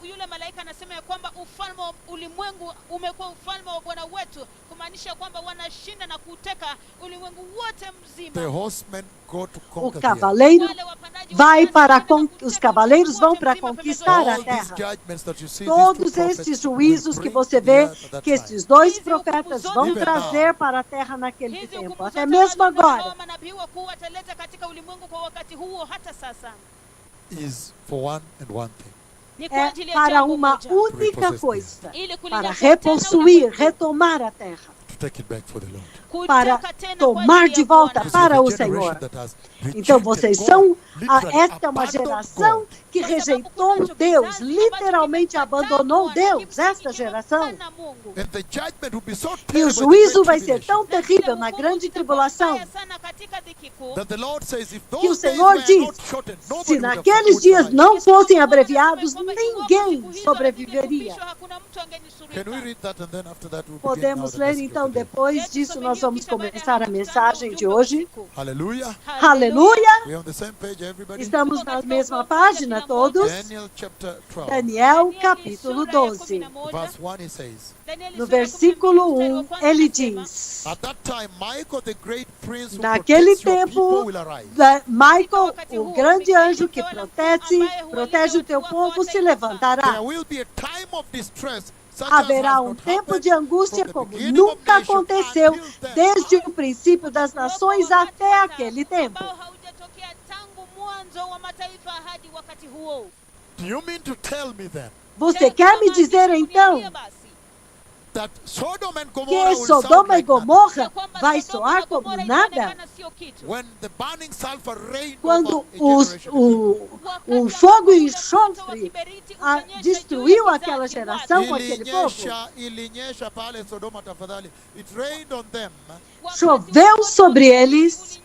yule malaika anasema ya kwamba ufalme wa ulimwengu umekuwa ufalme wa Bwana wetu, kumaanisha kwamba wanashinda na kuteka ulimwengu wote
The
mzima.
horsemen go to
O
conquer the earth.
cavaleiro
Wale wapandaji
vai
wa
para
farasi wanaenda
os
kuteka
cavaleiros vão
wote
para
mzima
conquistar
pembezoni.
a
All these
terra.
judgments that you see,
Todos
these two prophets
estes
will
juízos que
bring
você
to the
vê
earth at that
que
time.
estes dois profetas vão
Even
trazer
now.
para a terra naquele
Hizi
tempo,
hukumu
até
zote
mesmo
ambazo hawa
agora,
manabii wakuu wataleta katika ulimwengu kwa wakati huo hata sasa
Is for one and one thing.
ni kwa
é
ajili ya
para
jambo
uma
moja,
única coisa,
ili
para
kulinyakua tena
repossuir,
ulimwengu,
retomar a terra,
To take it back for the Lord.
para
kuteka tena kwa
tomar
ajili
de
ya
volta
Bwana.
This is
para
a
o
generation
Senhor.
that has
Então
rejected
vocês
God,
são,
literally
esta é uma
abandoned
geração
God.
que rejeitou Deus, literalmente abandonou Deus, esta geração.
And the judgment will be so
E o
terrible in the
juízo
great
vai ser
tribulation
tão terrível na grande tribulação
that the Lord says, if
que o
those days
Senhor
were
diz,
not shortened, nobody
se
would have
naqueles
would
dias
survive.
não fossem abreviados, ninguém sobreviveria.
Can we read that and then after that we'll begin now
Podemos
the
ler,
message
então,
of the day.
depois disso nós vamos começar a mensagem de hoje.
Hallelujah.
Aleluia!
We're on the same page, everybody.
Estamos na mesma página todos.
Daniel chapter 12.
Daniel, capítulo 12.
Verse 1 he says,
No versículo 1, ele diz,
at that time Michael the great prince who
naquele
protects your people
tempo,
will arise.
Michael, o grande anjo que protege o teu povo, se levantará.
There will be a time of distress such as
Haverá
has
um
not
tempo
happened
de angústia
from the
como
beginning of
nunca
nation
aconteceu
until then.
desde o princípio das nações até aquele tempo.
ambao haujatokea tangu mwanzo wa mataifa hadi wakati huo.
Do you mean to tell me then
Você quer me dizer então
that Sodom and Gomorrah
que
will sound
Sodoma e
like nothing?
Gomorra vai soar como nada?
When the burning sulfur rained
Quando
over a generation
o fogo e enxofre destruiu aquela geração com aquele povo?
ilinyesha pale Sodoma tafadhali. It rained on them.
Choveu sobre eles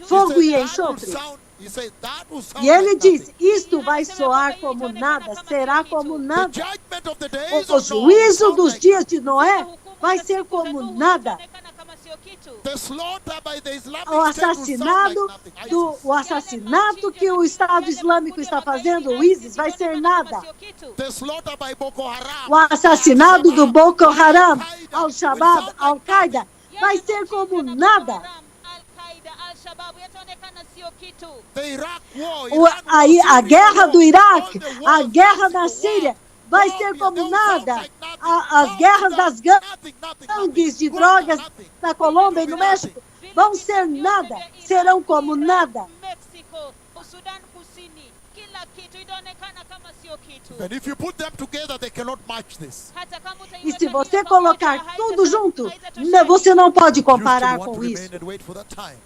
fogo
He
e
said, that will
enxofre.
sound- he said, that will sound
E ele
like
diz,
nothing.
isto vai soar como nada, será como
The
nada.
judgment of the days
O
of Noah will
juízo
sound
dos
like
dias de Noé vai ser como nada.
the slaughter by the Islamic
O
State will sound
assassinato,
like nothing.
o assassinato que o Estado Islâmico está fazendo, o ISIS, vai ser nada.
The slaughter by Boko Haram.
O assassinato do Boko Haram, Al-Shabaab, Al-Qaeda, vai ser como nada.
The Iraq war,
A guerra do Iraque, a guerra da Síria, vai ser como nada. As guerras das gangues de drogas na Colômbia e no México vão ser nada, serão como nada.
And if you put them together, they cannot match this.
E se você colocar tudo junto, você não pode
You still
comparar
want to
com
remain
isso.
and wait for that time.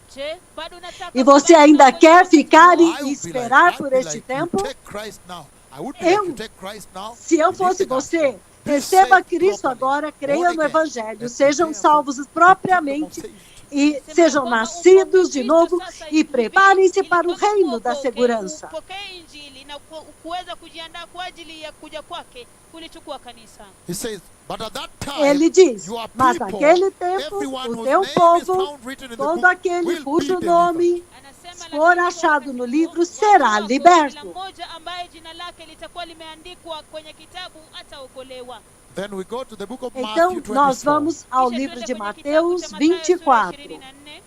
E você ainda quer ficar
I
e
would be
esperar
like,
por
I'd be
este
like,
tempo?
you take Christ now. I would be like,
Eu,
you take Christ now.
se eu
and
fosse
live in
você,
that. Be
receba
saved
Cristo
properly,
agora, creia
born
no
again,
Evangelho,
and
sejam
prepare for
salvos
the kingdom
propriamente
of faith.
e sejam nascidos de novo e preparem-se para o reino da segurança.
He says, but at that time,
Ele diz,
your
mas
people,
naquele tempo,
everyone
o
whose
teu
name is
povo,
found written in the
todo
book,
aquele
will
cujo
be
nome for achado no livro será
kila
liberto.
mmoja ambaye jina lake litakuwa limeandikwa kwenye kitabu ataokolewa.
Then we go to the book of
Então,
Matthew
nós
24.
vamos ao
Kisha
livro
tuende
de
kwenye kitabu
Mateus
cha Mathayo sura
24.
24.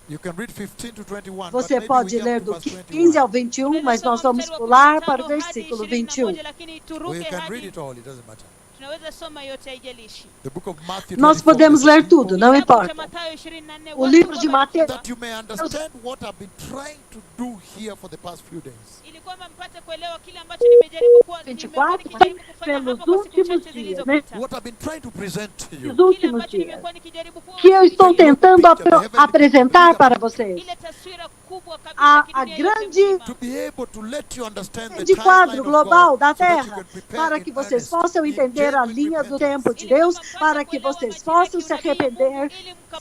You can read 15 to 21. but
Você
maybe
pode
we jump
ler
to
do
verse
15
21.
ao 21, mas
Tunaweza
nós
soma
vamos
mstari wa
pular
15
para o
hadi
versículo
21,
21.
lakini
We
turuke
can read
hadi
it all, it doesn't matter.
tunaweza soma yote, haijalishi.
The book of Matthew
Nós
24,
podemos
verse
ler tudo, não
Kitabu cha
importa.
Mathayo 24,
O
watu
livro de
wabarikiwa,
Mateus,
that you may understand what I've been trying to do here for the past few days.
ili kwamba mpate kuelewa kile ambacho nimejaribu
24,
kufanya
pelos
hapa kwa siku
últimos
chache
dias, né?
zilizopita.
What I've been trying to present to you.
Nos
Kile
últimos
ambacho
dias,
nimekuwa nikijaribu
que eu estou tentando apresentar para vocês.
ile taswira kubwa kabisa
A
kidunia yote
grande
mzima.
To be able to let you understand the
de
timeline
quadro
of
global
God,
da
so that you
Terra,
can prepare
para
in
que vocês
earnest,
possam
in
entender a
genuine
linha do
repentance.
tempo de Deus, para que vocês possam se arrepender,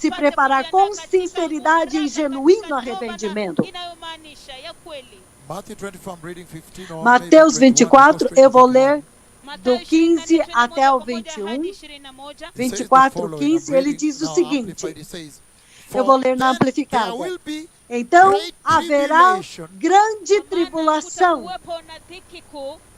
se preparar com sinceridade e genuíno arrependimento.
Inayomaanisha ya kweli.
Matthew 24, I'm reading 15 or
Mateus
maybe 21,
24,
because
eu vou
21.
ler do 15 até o 21. 24, 15, ele diz o seguinte, eu vou ler na amplificada. Então haverá grande tribulação,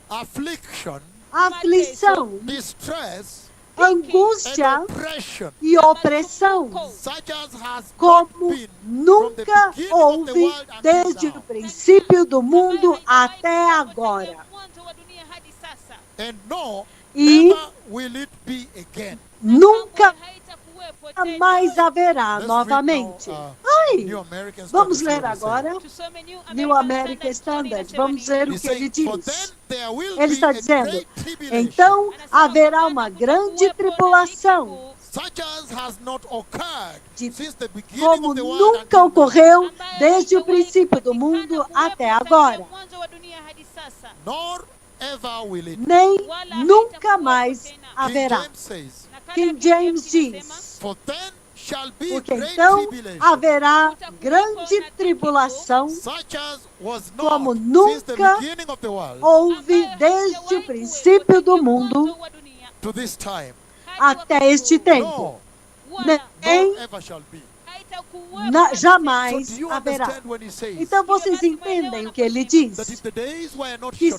Affliction,
aflição,
distress,
angústia
and oppression,
e opressão,
such as has
como
not been
nunca
from the beginning of the
houve
world until
desde
now.
o princípio do mundo até agora.
And no,
E
never will it be again.
nunca mais haverá
Let's
novamente.
read now,
Ai,
New American
vamos
Standard,
ler
see what
agora
it
New American Standard. Vamos ver o
says.
que ele
He says, "For
diz.
then there will
Ele
be
está
a
dizendo,
great tribulation,
então haverá uma grande tribulação,
such as has not occurred
de
since the beginning
como
of the world
nunca
until now."
ocorreu desde o princípio do mundo até agora.
Nor ever will it.
Nem nunca mais
King
haverá.
James says,
King James diz,
"For then shall be
porque
great
então
tribulation,
haverá grande tribulação,
such as was
como
not since the
nunca
beginning of the world
houve desde o princípio do mundo
to this time.
até este tempo.
No,
Nem
nor ever shall be." So
jamais
do you
haverá.
understand when he says
Então vocês entendem o que ele diz?
that if the days were not
Que
shortened,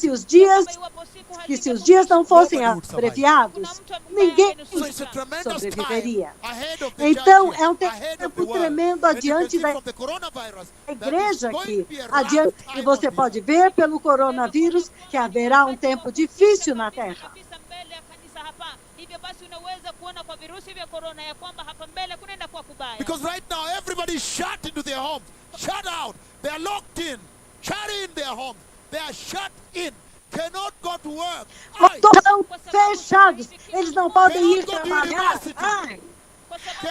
se os dias não fossem abreviados, ninguém
so it's a tremendous
sobreviveria.
time ahead of the
Então
church
é um
here, ahead of the
tempo
world.
tremendo
And you can
adiante
see
da
from the coronavirus that
igreja
it's going
aqui,
to be a rough
adiante,
time
e você
on
pode
people.
ver pelo coronavírus que haverá um tempo difícil na Terra.
Hivyo basi unaweza kuona kwa virusi vya corona ya kwamba hapa mbele kunaenda kuwa kubaya.
Because right now everybody's shut into their homes, shut out. They are locked in, shut in their homes. They are shut in, cannot go to work. Ai,
Todos são fechados, eles não podem ir trabalhar, ai,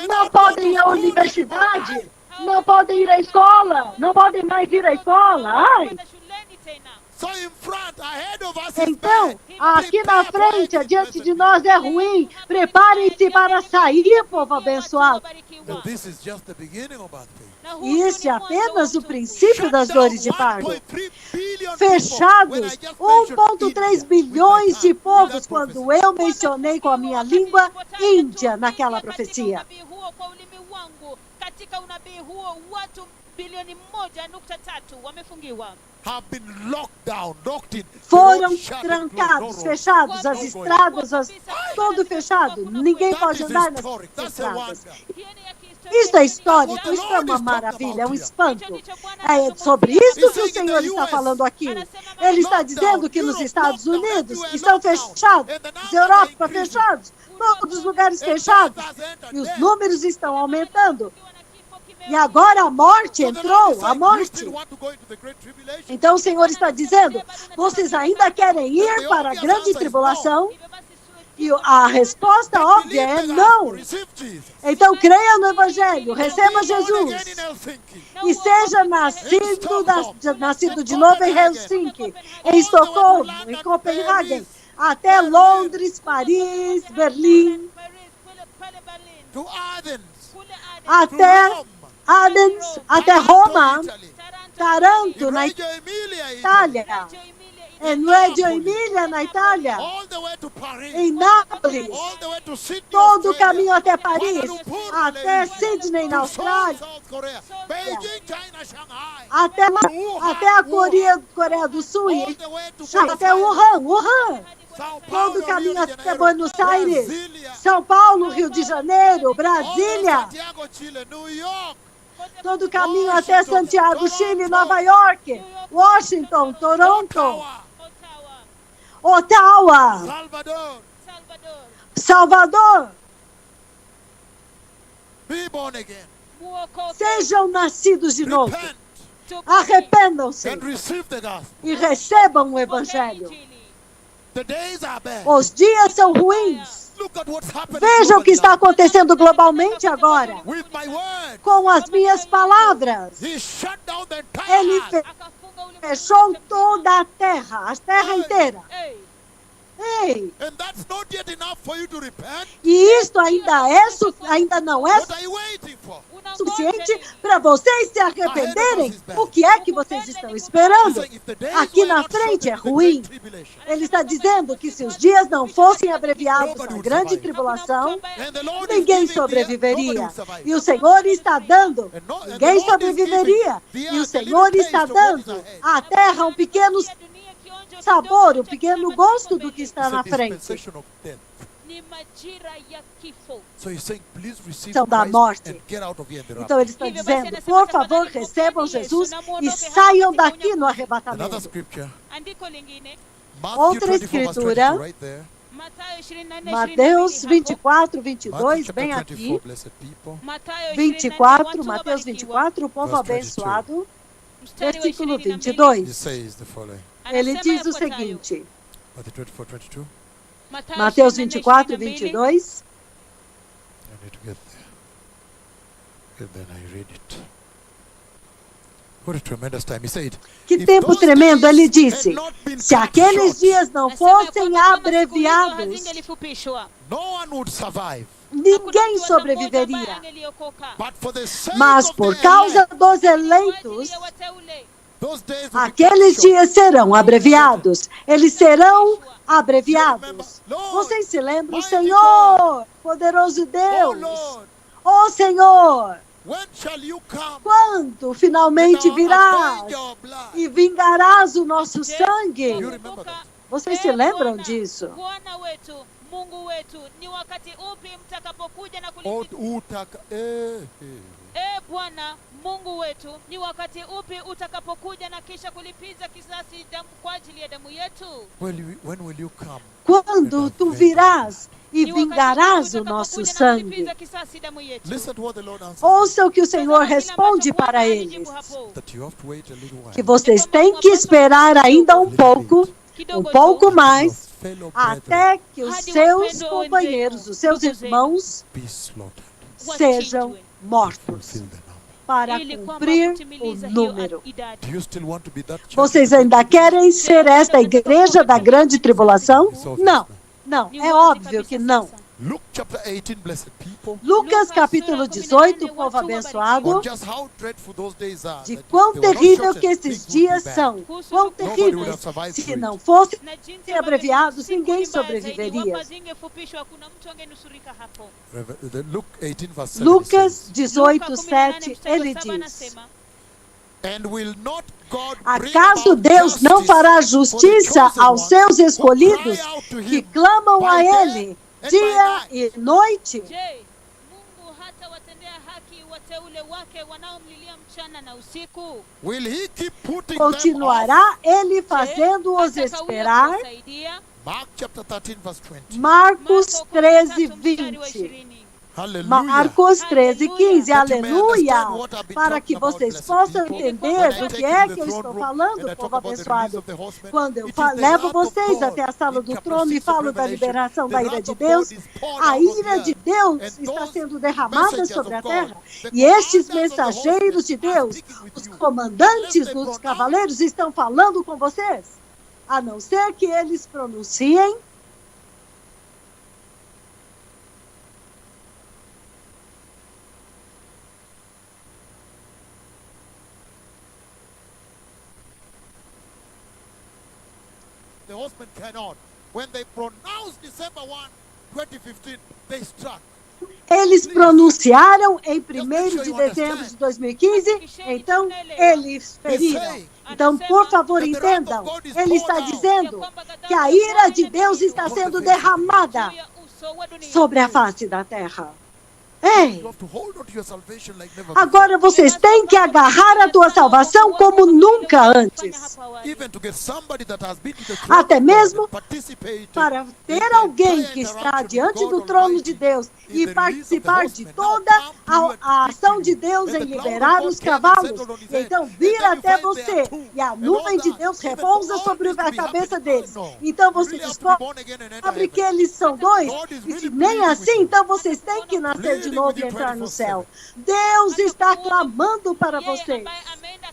não podem ir à universidade, não podem ir à escola, não podem mais ir à escola, ai.
Kwenda shuleni tena.
so in front, ahead of us is
Então,
bad.
aqui na
Prepare for
frente,
exit,
adiante
blessed
de nós é ruim. Preparem-se para sair, povo abençoado.
And this is just the beginning of bad things.
E isso é apenas o princípio das dores de parto.
1.3 billion
Fechados
people. When I just mentioned
1,3
India
bilhões
with
de
my tongue,
povos
with that
quando
prophecy.
eu mencionei com a minha língua Índia naquela profecia.
Kwa ulimi wangu katika unabii huo watu bilioni 1.3 wamefungiwa.
Have been locked down, locked in.
Foram
The roads shut and
trancados,
closed, no
fechados, as
roads.
estradas, tudo fechado. Ninguém
That
pode
is
andar nas
historic. That's a
estradas.
wonder.
Isso é histórico,
What the
isso é
Lord
uma
is talking
maravilha, é um
about
espanto. É sobre isso que o
He's saying
Senhor
the
está
US
falando aqui. Ele está dizendo que nos Estados Unidos estão fechados, Europa fechados, todos os lugares fechados, e os números estão aumentando. E agora a morte
So the Lord
entrou,
is
a
saying, you
morte.
still want to go into the great tribulation?
Então o Senhor está dizendo, vocês ainda querem ir para a grande tribulação? E a resposta óbvia é
Believe the gospel,
não.
receive Jesus.
Então creia no Evangelho, receba
Be born again
Jesus.
in Helsinki.
E seja nascido de novo em Helsinki, em Estocolmo, em Copenhague, até Londres, Paris, Berlim,
To Athens.
até
To Rome.
Athens, até
Taranto,
Roma,
Italy.
Taranto,
In
na
Reggio Emilia, Italy.
Itália, em Reggio Emilia, na Itália,
all the way to Paris,
em Nápoles,
all the way to Sydney,
todo o
Australia,
caminho até Paris,
Kuala Lumpur,
até
Malaysia,
Sydney, na
to Seoul,
Austrália,
South Korea, Beijing, China, Shanghai,
até a Coreia do Sul,
all
e
the way to
até
Buenos
Wuhan,
São
todo
Paulo,
o caminho
Rio de
até
Janeiro,
Buenos Aires,
Brasília,
São Paulo, Rio de Janeiro,
all the way to
Brasília,
Santiago, Chile, New York,
todo o caminho até Santiago, Chile, Nova York, Washington, Toronto,
Ottawa,
Ottawa,
Salvador.
Salvador.
Be born again.
Sejam nascidos de novo.
Repent
Arrependam-se
and receive the gospel.
e recebam o Evangelho.
The days are bad.
Os dias são ruins.
Look at what's happening.
Veja o que
globally
está
now.
acontecendo globalmente agora.
With my word,
Com as minhas palavras,
he shut down the
ele
entire earth.
fechou toda a terra inteira. Ei,
And that's not yet enough for you to repent.
e isto ainda não é
What are you waiting for?
suficiente para vocês se arrependerem. O que é que vocês estão esperando?
Listen, if the days
Aqui
were
na
not
frente é
shortened in the
ruim.
great tribulation,
Ele está dizendo que se os dias não fossem abreviados na grande tribulação,
and the Lord is
ninguém
giving the earth, nobody
sobreviveria.
will survive.
E o Senhor está dando,
And the
ninguém
Lord is
sobreviveria.
giving the
E o
earth a
Senhor
little
está
taste of what is
dando
ahead.
à terra um pequeno sabor, um pequeno gosto do que está
It's a
na frente.
dispensation of death. So he's saying, please receive
São da
Christ
morte.
and get out of here in the
Então
rapture.
ele está dizendo, por favor, recebam Jesus e saiam daqui no
Another
arrebatamento.
scripture,
Andiko lingine,
Matthew
Outra
24, verse
escritura,
22, right there.
Mathayo 24,
Mateus 24,
Matthew
22,
chapter
bem
24,
aqui.
blessed people.
Mathayo
24,
watu
Mateus
wabarikiwa.
24, o povo
Verse 22.
abençoado.
Mstari wa
Versículo
22,
22.
He says the following.
Ele
anasema
diz o
yafuatayo.
seguinte,
Matthew 24, 22.
Mateus 24, 22.
I need to get there. And then I read it. What a tremendous time. He said,
Que
if
tempo
those
tremendo,
days
ele
had
disse,
not been
se
cut
aqueles
short,
dias não fossem abreviados,
no one would survive.
ninguém sobreviveria.
But for the sake
Mas
of
por
the
causa
elect,
dos eleitos,
those days will be
aqueles
cut short.
dias serão abreviados. Eles serão abreviados. Vocês se lembram, Senhor, poderoso
Oh
Deus,
Lord,
ó Senhor,
when shall you come?
quando
And
finalmente
I'll
virás
avenge our blood.
e vingarás o nosso sangue?
You remember that?
Vocês se lembram disso?
Bwana wetu, Mungu wetu, ni wakati upi mtakapokuja na
Oh,
kulipiza?
utaka,
Bwana Mungu wetu, ni wakati upi utakapokuja na kisha kulipiza kisasi damu kwa ajili ya damu yetu?
when will you come?
Quando tu virás e
Ni wakati
vingarás
upi
o nosso
utakapokuja na
sangue?
kulipiza kisasi damu yetu?
Listen to what the Lord answers.
Ouça o que o Senhor
Tazama kile
responde
ambacho Bwana
para
alijibu
eles.
hapo.
That you have to wait a little while.
Que vocês têm que esperar ainda um pouco mais,
Fellow brethren
até que os seus companheiros, os seus irmãos,
be slaughtered.
sejam mortos,
Fulfill the number.
para
ili kwamba
cumprir
kutimiliza
o
hiyo
número.
idadi.
Do you still want to be that church?
Vocês ainda querem ser esta igreja da grande tribulação? Não, não,
Ni
é
wazi
óbvio
kabisa
que não.
sasa.
Luke chapter 18, blessed people.
Lucas capítulo 18, povo abençoado,
On just how dreadful those days are.
de
that if
quão
they were not
terrível
shortened,
que esses
things would be
dias
bad.
são, quão
Nobody would
terríveis.
have survived
Se
through
não
it.
fossem
Na jinsi ambavyo
abreviados,
siku
ninguém
ni mbaya zaidi,
sobreviveria.
iwapo zingefupishwa, hakuna mtu angenusurika hapo.
Luke 18, verse 7
Lucas
says,
18, 7, ele diz:
anasema,
And will not God bring
Acaso
about
Deus não
justice
fará
for the
justiça
chosen
aos
ones
seus
who
escolhidos
cry out to
que
him
clamam
by
a
day
Ele
and
dia
by night?
e noite?
je, Mungu hata watendea haki wateule wake wanaomlilia mchana na usiku?
Will he keep putting them off?
Continuará Ele
Je,
fazendo-os
hatakawia
esperar?
kuwasaidia?
Mark chapter 13, verse 20.
Marcos
Marko
13,
13, mstari wa
20.
20.
Hallelujah.
Marcos 13, 15,
That you may
aleluia,
understand what I've been
para
talking
que
about,
vocês
blessed
possam
people.
entender
When I
do
take
que
you
é
to
que
the
eu
throne
estou
room
falando,
and I
povo
talk about the release
abençoado.
of the horsemen,
Quando eu
it is the
levo
wrath of
vocês
God.
até a sala
In
do
chapter
trono e
6 of
falo da
Revelation,
liberação
the
da ira
wrath
de
of God
Deus,
is poured
a
out of
ira
the
de
earth.
Deus
And
está
those
sendo derramada
messengers
sobre a
of God,
terra.
the
E estes
commanders of the
mensageiros de
horsemen are
Deus,
speaking with
os
you.
comandantes
Unless they
dos
pronounce
cavaleiros, estão falando com vocês. A não ser que eles pronunciem
the horsemen cannot. When they pronounced December 1, 2015, they struck.
Eles pronunciaram em 1º de dezembro de 2015, então eles feriram. Então, por favor, entendam, ele está dizendo que a ira de Deus está sendo derramada sobre a face da terra. Ei, agora vocês têm que agarrar a tua salvação como nunca antes. Até mesmo para ter alguém que está diante do trono de Deus e participar de toda a ação de Deus em liberar os cavalos. E então vir até você e a nuvem de Deus repousa sobre a cabeça deles. Então você descobre que eles são dois. E se nem assim, então vocês têm que nascer de novo e entrar no céu. Deus está clamando para vocês.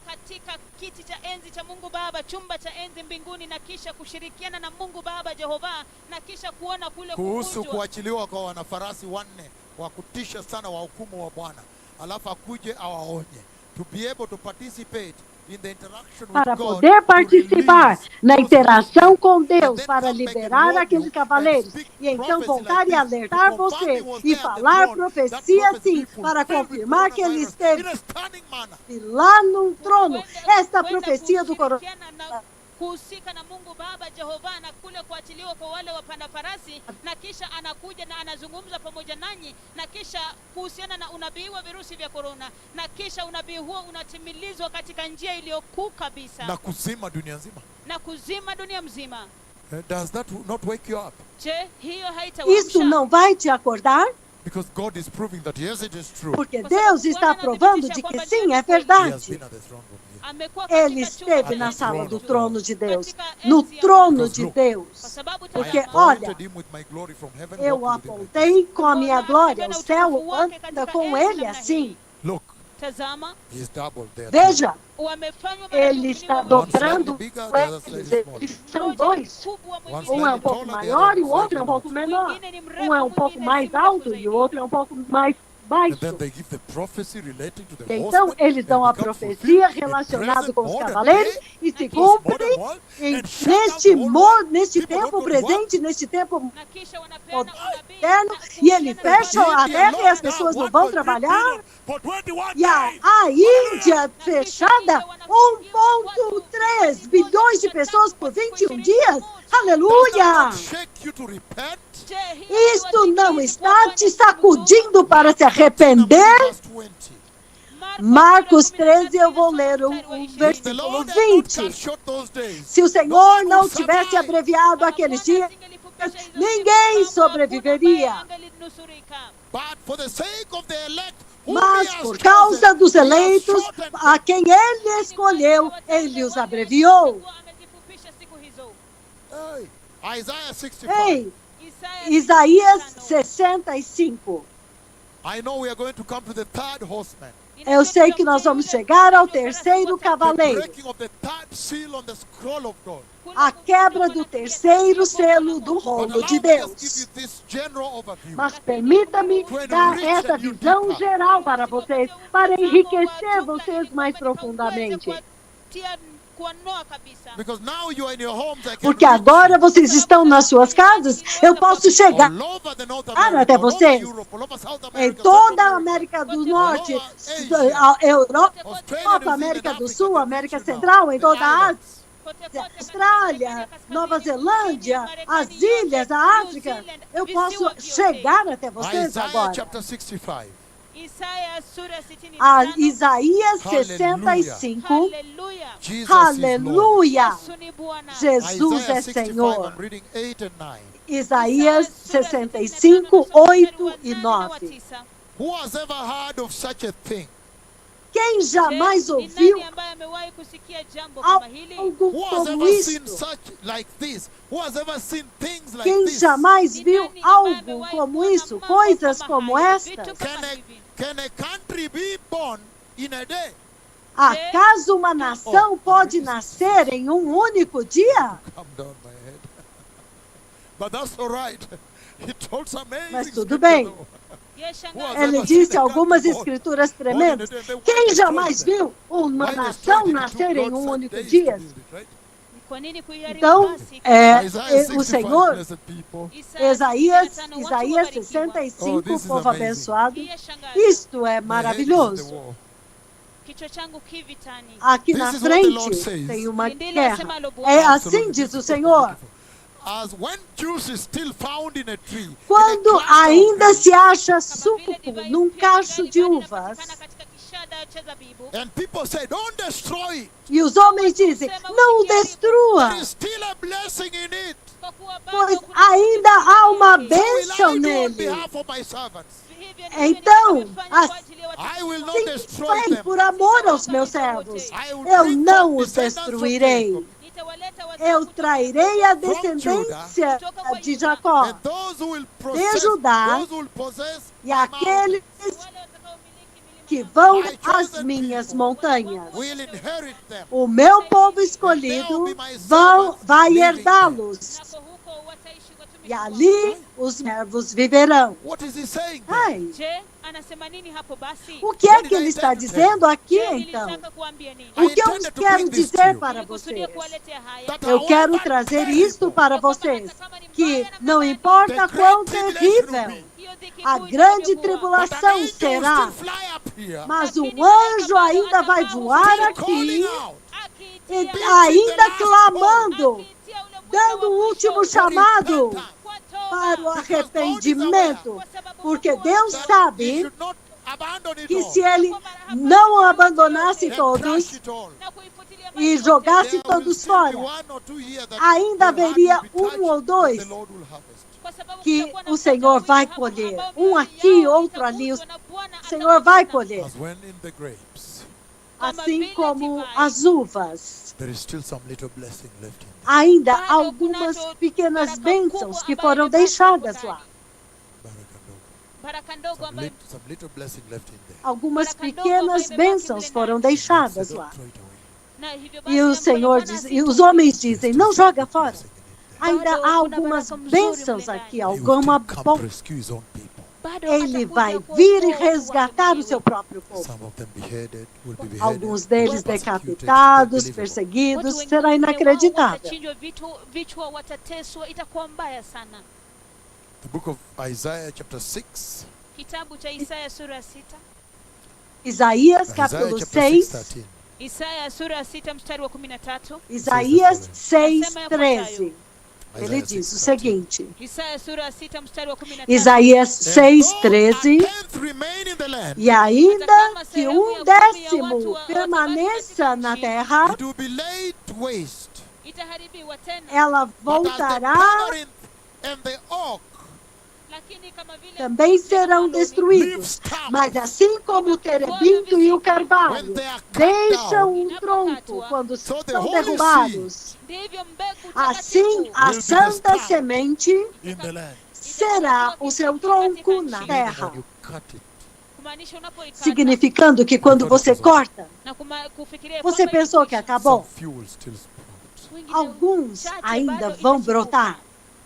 Katika kiti cha enzi cha Mungu Baba, chumba cha enzi mbinguni, na kisha kushirikiana na Mungu Baba Jehova, na kisha kuona kule
kuhusu kuachiliwa kwa wanafarasi 4 wa kutisha sana wa hukumu wa Bwana, alafu akuje awaonye, to be able to participate in the interaction with
para
God,
poder participar na interação com Deus, para liberar aqueles cavaleiros, e então voltar e alertar você, e falar profecia sim, para confirmar que ele esteve lá no trono. Esta profecia do coronavírus
kuhusika na Mungu Baba Jehova na kule kuachiliwa kwa wale wapanda farasi, na kisha anakuja na anazungumza pamoja nanyi, na kisha kuhusiana na unabii wa virusi vya corona, na kisha unabii huo unatimilizwa katika njia iliyokuu kabisa
na kuzima dunia nzima.
Na kuzima dunia mzima.
Does that not wake you up?
Je, hiyo haitawaamsha?
Isso não vai te acordar?
Because God is proving that yes, it is true.
Porque Deus está provando de que sim, é verdade. Ele esteve na sala do trono de Deus, no trono de Deus. Porque, olha, eu apontei com a minha glória, o céu anda com ele assim. Veja, ele está dobrando eles. Eles são dois. Um é um pouco maior e o outro é um pouco menor. Um é um pouco mais alto e o outro é um pouco mais baixo. Então, eles dão a profecia relacionada com os cavaleiros e se cumpre neste tempo presente, neste tempo moderno, e ele fecha a terra e as pessoas não vão trabalhar. E a Índia fechada, 1,3 bilhões de pessoas por 21 dias. Aleluia! Isto não está te sacudindo para se arrepender? Marcos 13, eu vou ler o versículo 20. Se o Senhor não tivesse abreviado aqueles dias, ninguém sobreviveria. Mas por causa dos eleitos, a quem ele escolheu, ele os abreviou. Ei, Isaías 65. Eu sei que nós vamos chegar ao terceiro cavaleiro. A quebra do terceiro selo do rolo de Deus. Mas permita-me dar essa visão geral para vocês, para enriquecer vocês mais profundamente. Porque agora vocês estão nas suas casas, eu posso chegar até vocês em toda a América do Norte, Europa, América do Sul, América Central, em toda a Ásia, Austrália, Nova Zelândia, as ilhas, a África. Eu posso chegar até vocês agora. A Isaías 65. Aleluia! Jesus é Senhor. Isaías 65, 8 e 9. Quem jamais ouviu algo como isso? Quem jamais viu algo como isso? Coisas como estas? Acaso uma nação pode nascer em um único dia? Mas tudo bem. Ele disse algumas escrituras tremendas. Quem jamais viu uma nação nascer em um único dia?
Kwa nini kuiharibu
Então,
basi?
Isaiah
o
65,
Senhor,
blessed people.
Isaías
65, watu
65,
Oh, this is
povo
amazing.
abençoado.
Hii yashangaza.
Isto é
My head is in the
maravilhoso.
war.
Kichwa changu kitani.
Aqui
This
na
is what the Lord
frente
says.
tem uma
Ndilo
guerra.
asemalo Bwana.
É
Absolutely
assim diz o
beautiful,
Senhor.
beautiful. As when juice is still found in a tree, in a
Quando
cluster of
ainda
grapes,
se acha
Kama
suco
vile divai
num
mpya
cacho de
ingali bado
uvas,
inapatikana katika kishada cha zabibu.
and people say, don't destroy it.
e os homens dizem, não o
There
destrua,
is still a blessing in it.
Kwa kuwa bado
pois
kuna
ainda há uma
baraka.
So will I
bênção
do on
nele.
behalf of my servants.
Hivyo ndivyo
Então,
nitakavyofanya kwa ajili ya
I will
watumishi
not
wangu.
destroy
Farei
them.
por amor aos meus servos.
I will
Eu
bring
não
forth
os
descendants from
destruirei.
Jacob,
Nitawaleta wazao
Eu
kutoka
trairei a descendência de Jacó
and those who will
de
possess,
Judá
those who will possess
e
my
aqueles
mountains,
wale watakaomiliki milima
que
yangu.
vão
My
às
chosen
minhas
people
montanhas.
will inherit them.
O meu povo escolhido vai herdá-los.
Nako huko wataishi watumishi
E
wangu.
ali os servos viverão.
What is he saying?
Ai,
Je, anasema nini hapo basi?
o que é que ele está dizendo aqui,
Je,
então?
nilitaka kuambia nini?
O que eu quero dizer para
Nilikusudia
vocês?
kuwaletea haya.
That
Eu quero
however
trazer
terrible
isto para vocês, que não
the
importa
great
quão
tribulation
terrível
will be,
Hiyo dhiki
a
kuu
grande
itakavyokuwa.
but an
tribulação
angel will
será,
still fly up here,
mas um anjo ainda vai voar
still
aqui,
calling out,
e
Akitia
ainda clamando,
akitia ule mwisho
dando
wa
o último
mwisho
for
chamado
repentance.
kwa toba.
para o arrependimento, porque Deus
That he
sabe
should not abandon it
que
all
se ele não abandonasse
and
todos
crush it all.
Na kuifutilia
e
mbali
jogasse
There will
todos
still be
fora,
one or two here that
ainda
your heart
haveria
will be touched,
ou
that
dois
the Lord will harvest.
kwa sababu
que
kutakuwa na
o
mmoja
Senhor
wawili
vai
hapo
colher.
ambao
Um
mioyo
aqui,
yao
outro ali.
itaguswa na Bwana
O Senhor vai
atawavuna.
colher,
As when in the grapes,
assim como as uvas.
there is still some little blessing left in them.
Ainda há algumas pequenas bênçãos que foram deixadas lá.
Baraka ndogo ambayo
Some little blessing left in there.
Algumas pequenas bênçãos foram deixadas
So
lá.
don't throw it away.
na hivyo basi
E o
jambo la
Senhor
Bwana
diz,
si
e os
tu.
homens dizem, não joga fora.
Blessing in it there.
Ainda há algumas bênçãos aqui, alguma
He will still
bom.
come rescue his own people.
Bado
Ele
atakuja
vai
kuokoa
vir e
watu
resgatar o
wenyewe.
seu próprio povo.
Some of them beheaded, will be beheaded.
Alguns deles
Persecuted,
decapitados,
unbelievable.
perseguidos,
Watu wengine
será
wao
inacreditável.
watachinjwa vichwa, watateswa, itakuwa mbaya sana.
The book of Isaiah chapter 6.
Kitabu cha Isaya sura ya 6.
Isaías
Isaiah
capítulo
chapter
6,
13.
Isaya sura ya 6 mstari wa 13.
Isaías 6:13. Ele
Isaiah
diz o
6:13.
seguinte,
Isaya sura ya 6 mstari wa 13.
Isaías
And though a
6:13,
tenth remain in the land,
e ainda que 1/10 permaneça na terra,
it will be laid waste.
Itaharibiwa tena.
ela
But as the
voltará,
tamarind and the oak
Lakini kama vile
também serão destruídos. Mas assim como o terebinto e o carvalho deixam um tronco quando são derrubados,
ndivyo mbegu
assim
takatifu
a santa semente
in the land.
será o seu tronco na
Meaning
terra.
when you cut it,
kumaanisha unapoikata
Significando que quando você corta,
na kufikiria
você
kwamba
pensou que
inakwisha.
acabou.
some few will still sprout,
Wengine
Alguns
chache
ainda
bado
vão
itachipuka.
brotar.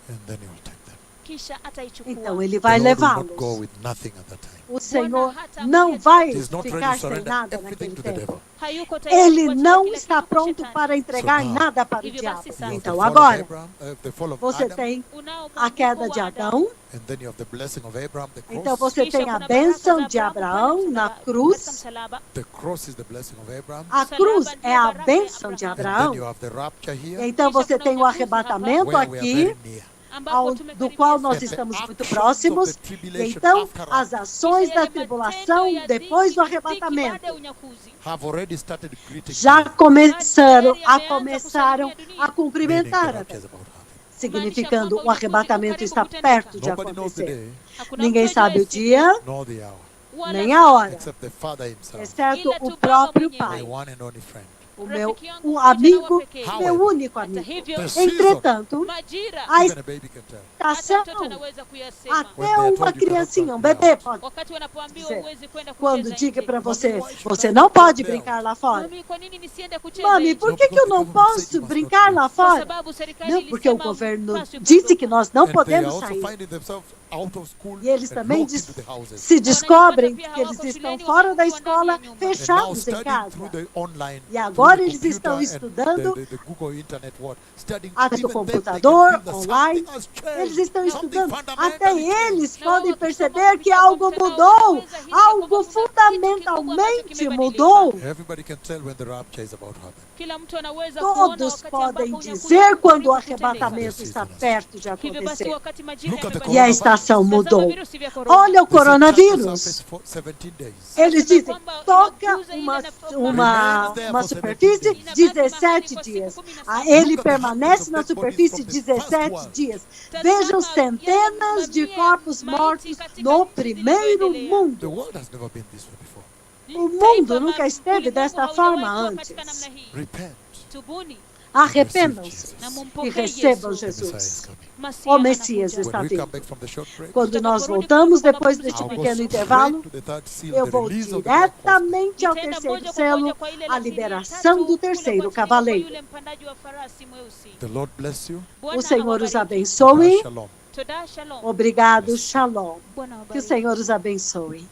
and then you will take them.
Kisha ataichukua.
Então ele
The
vai
Lord will not go
levá-los.
with nothing at that time.
O Senhor não vai
He is not ready
ficar
to
sem
surrender
nada
everything
naquele
to the
tempo.
devil.
Hayuko tayari
Ele
kuachilia
não
kila
está
kitu kwa
pronto
shetani.
para entregar
So now,
nada para o
Hivyo
diabo.
basi
You
sasa.
have the
Então
fall of
agora,
Abraham, the fall of
você
Adam,
tem
Unao
a queda de
mwanguko wa
Adão,
and then you have the blessing of Abraham, the cross.
então você
Kisha
tem a
kuna baraka
bênção
za
de
Abrahamu
Abraão
pale
na
katika
cruz.
msalaba.
The cross is the blessing of Abraham.
A cruz é a bênção de
And then
Abraão.
you have the rapture here,
Então você tem o arrebatamento
where we are
aqui,
very near.
Ambapo
do
tumekaribia
qual
sana.
nós
And the
estamos muito
actions
próximos.
of the
E
tribulation
então,
after
as ações da tribulação depois do arrebatamento
have already started greeting
já
you,
começaram a
meaning
cumprimentar
the
a
rapture is
terra,
about to happen.
significando o arrebatamento está perto de
Nobody knows the
acontecer.
day,
Ninguém sabe o dia,
nor the hour,
nem a hora,
except the Father himself,
exceto o próprio
my
Pai,
one and only friend.
o amigo,
However,
meu único amigo.
the season,
Entretanto,
Majira
a
even a baby can tell.
hata
estação,
mtoto anaweza kuyasema.
até uma criancinha, um bebê pode
Wakati wanapoambiwa
dizer,
huwezi kwenda
quando
kucheza
diga
nje.
para você, você não pode brincar lá fora.
Mami, kwa nini nisiende kucheza
Mami,
nje?
por que eu não posso brincar lá
Kwa
fora?
sababu serikali
Não, porque o
ilisema
governo
mpaswi
disse
kuondoka.
que nós não
And they are
podemos
also
sair.
finding themselves out of school
E eles
and
também
locked into the houses.
se descobrem que eles estão fora da escola,
And now
fechados em
studying
casa.
through the online,
E
through
agora eles estão estudando através do computador, online. Eles estão estudando. Até eles podem perceber que algo mudou. Algo fundamentalmente mudou. Todos podem dizer quando o arrebatamento está perto de acontecer. E a estação mudou. Olha o coronavírus. Eles dizem, toca uma superfície 17 dias. Ele permanece na superfície 17 dias. Vejam centenas de corpos mortos no primeiro mundo. O mundo nunca esteve desta forma antes. Arrependam-se e recebam Jesus. O Messias está vindo. Quando nós voltamos, depois deste pequeno intervalo, eu vou diretamente ao terceiro selo, a liberação do terceiro cavaleiro. O Senhor os abençoe. Obrigado, Shalom. Que o Senhor os abençoe.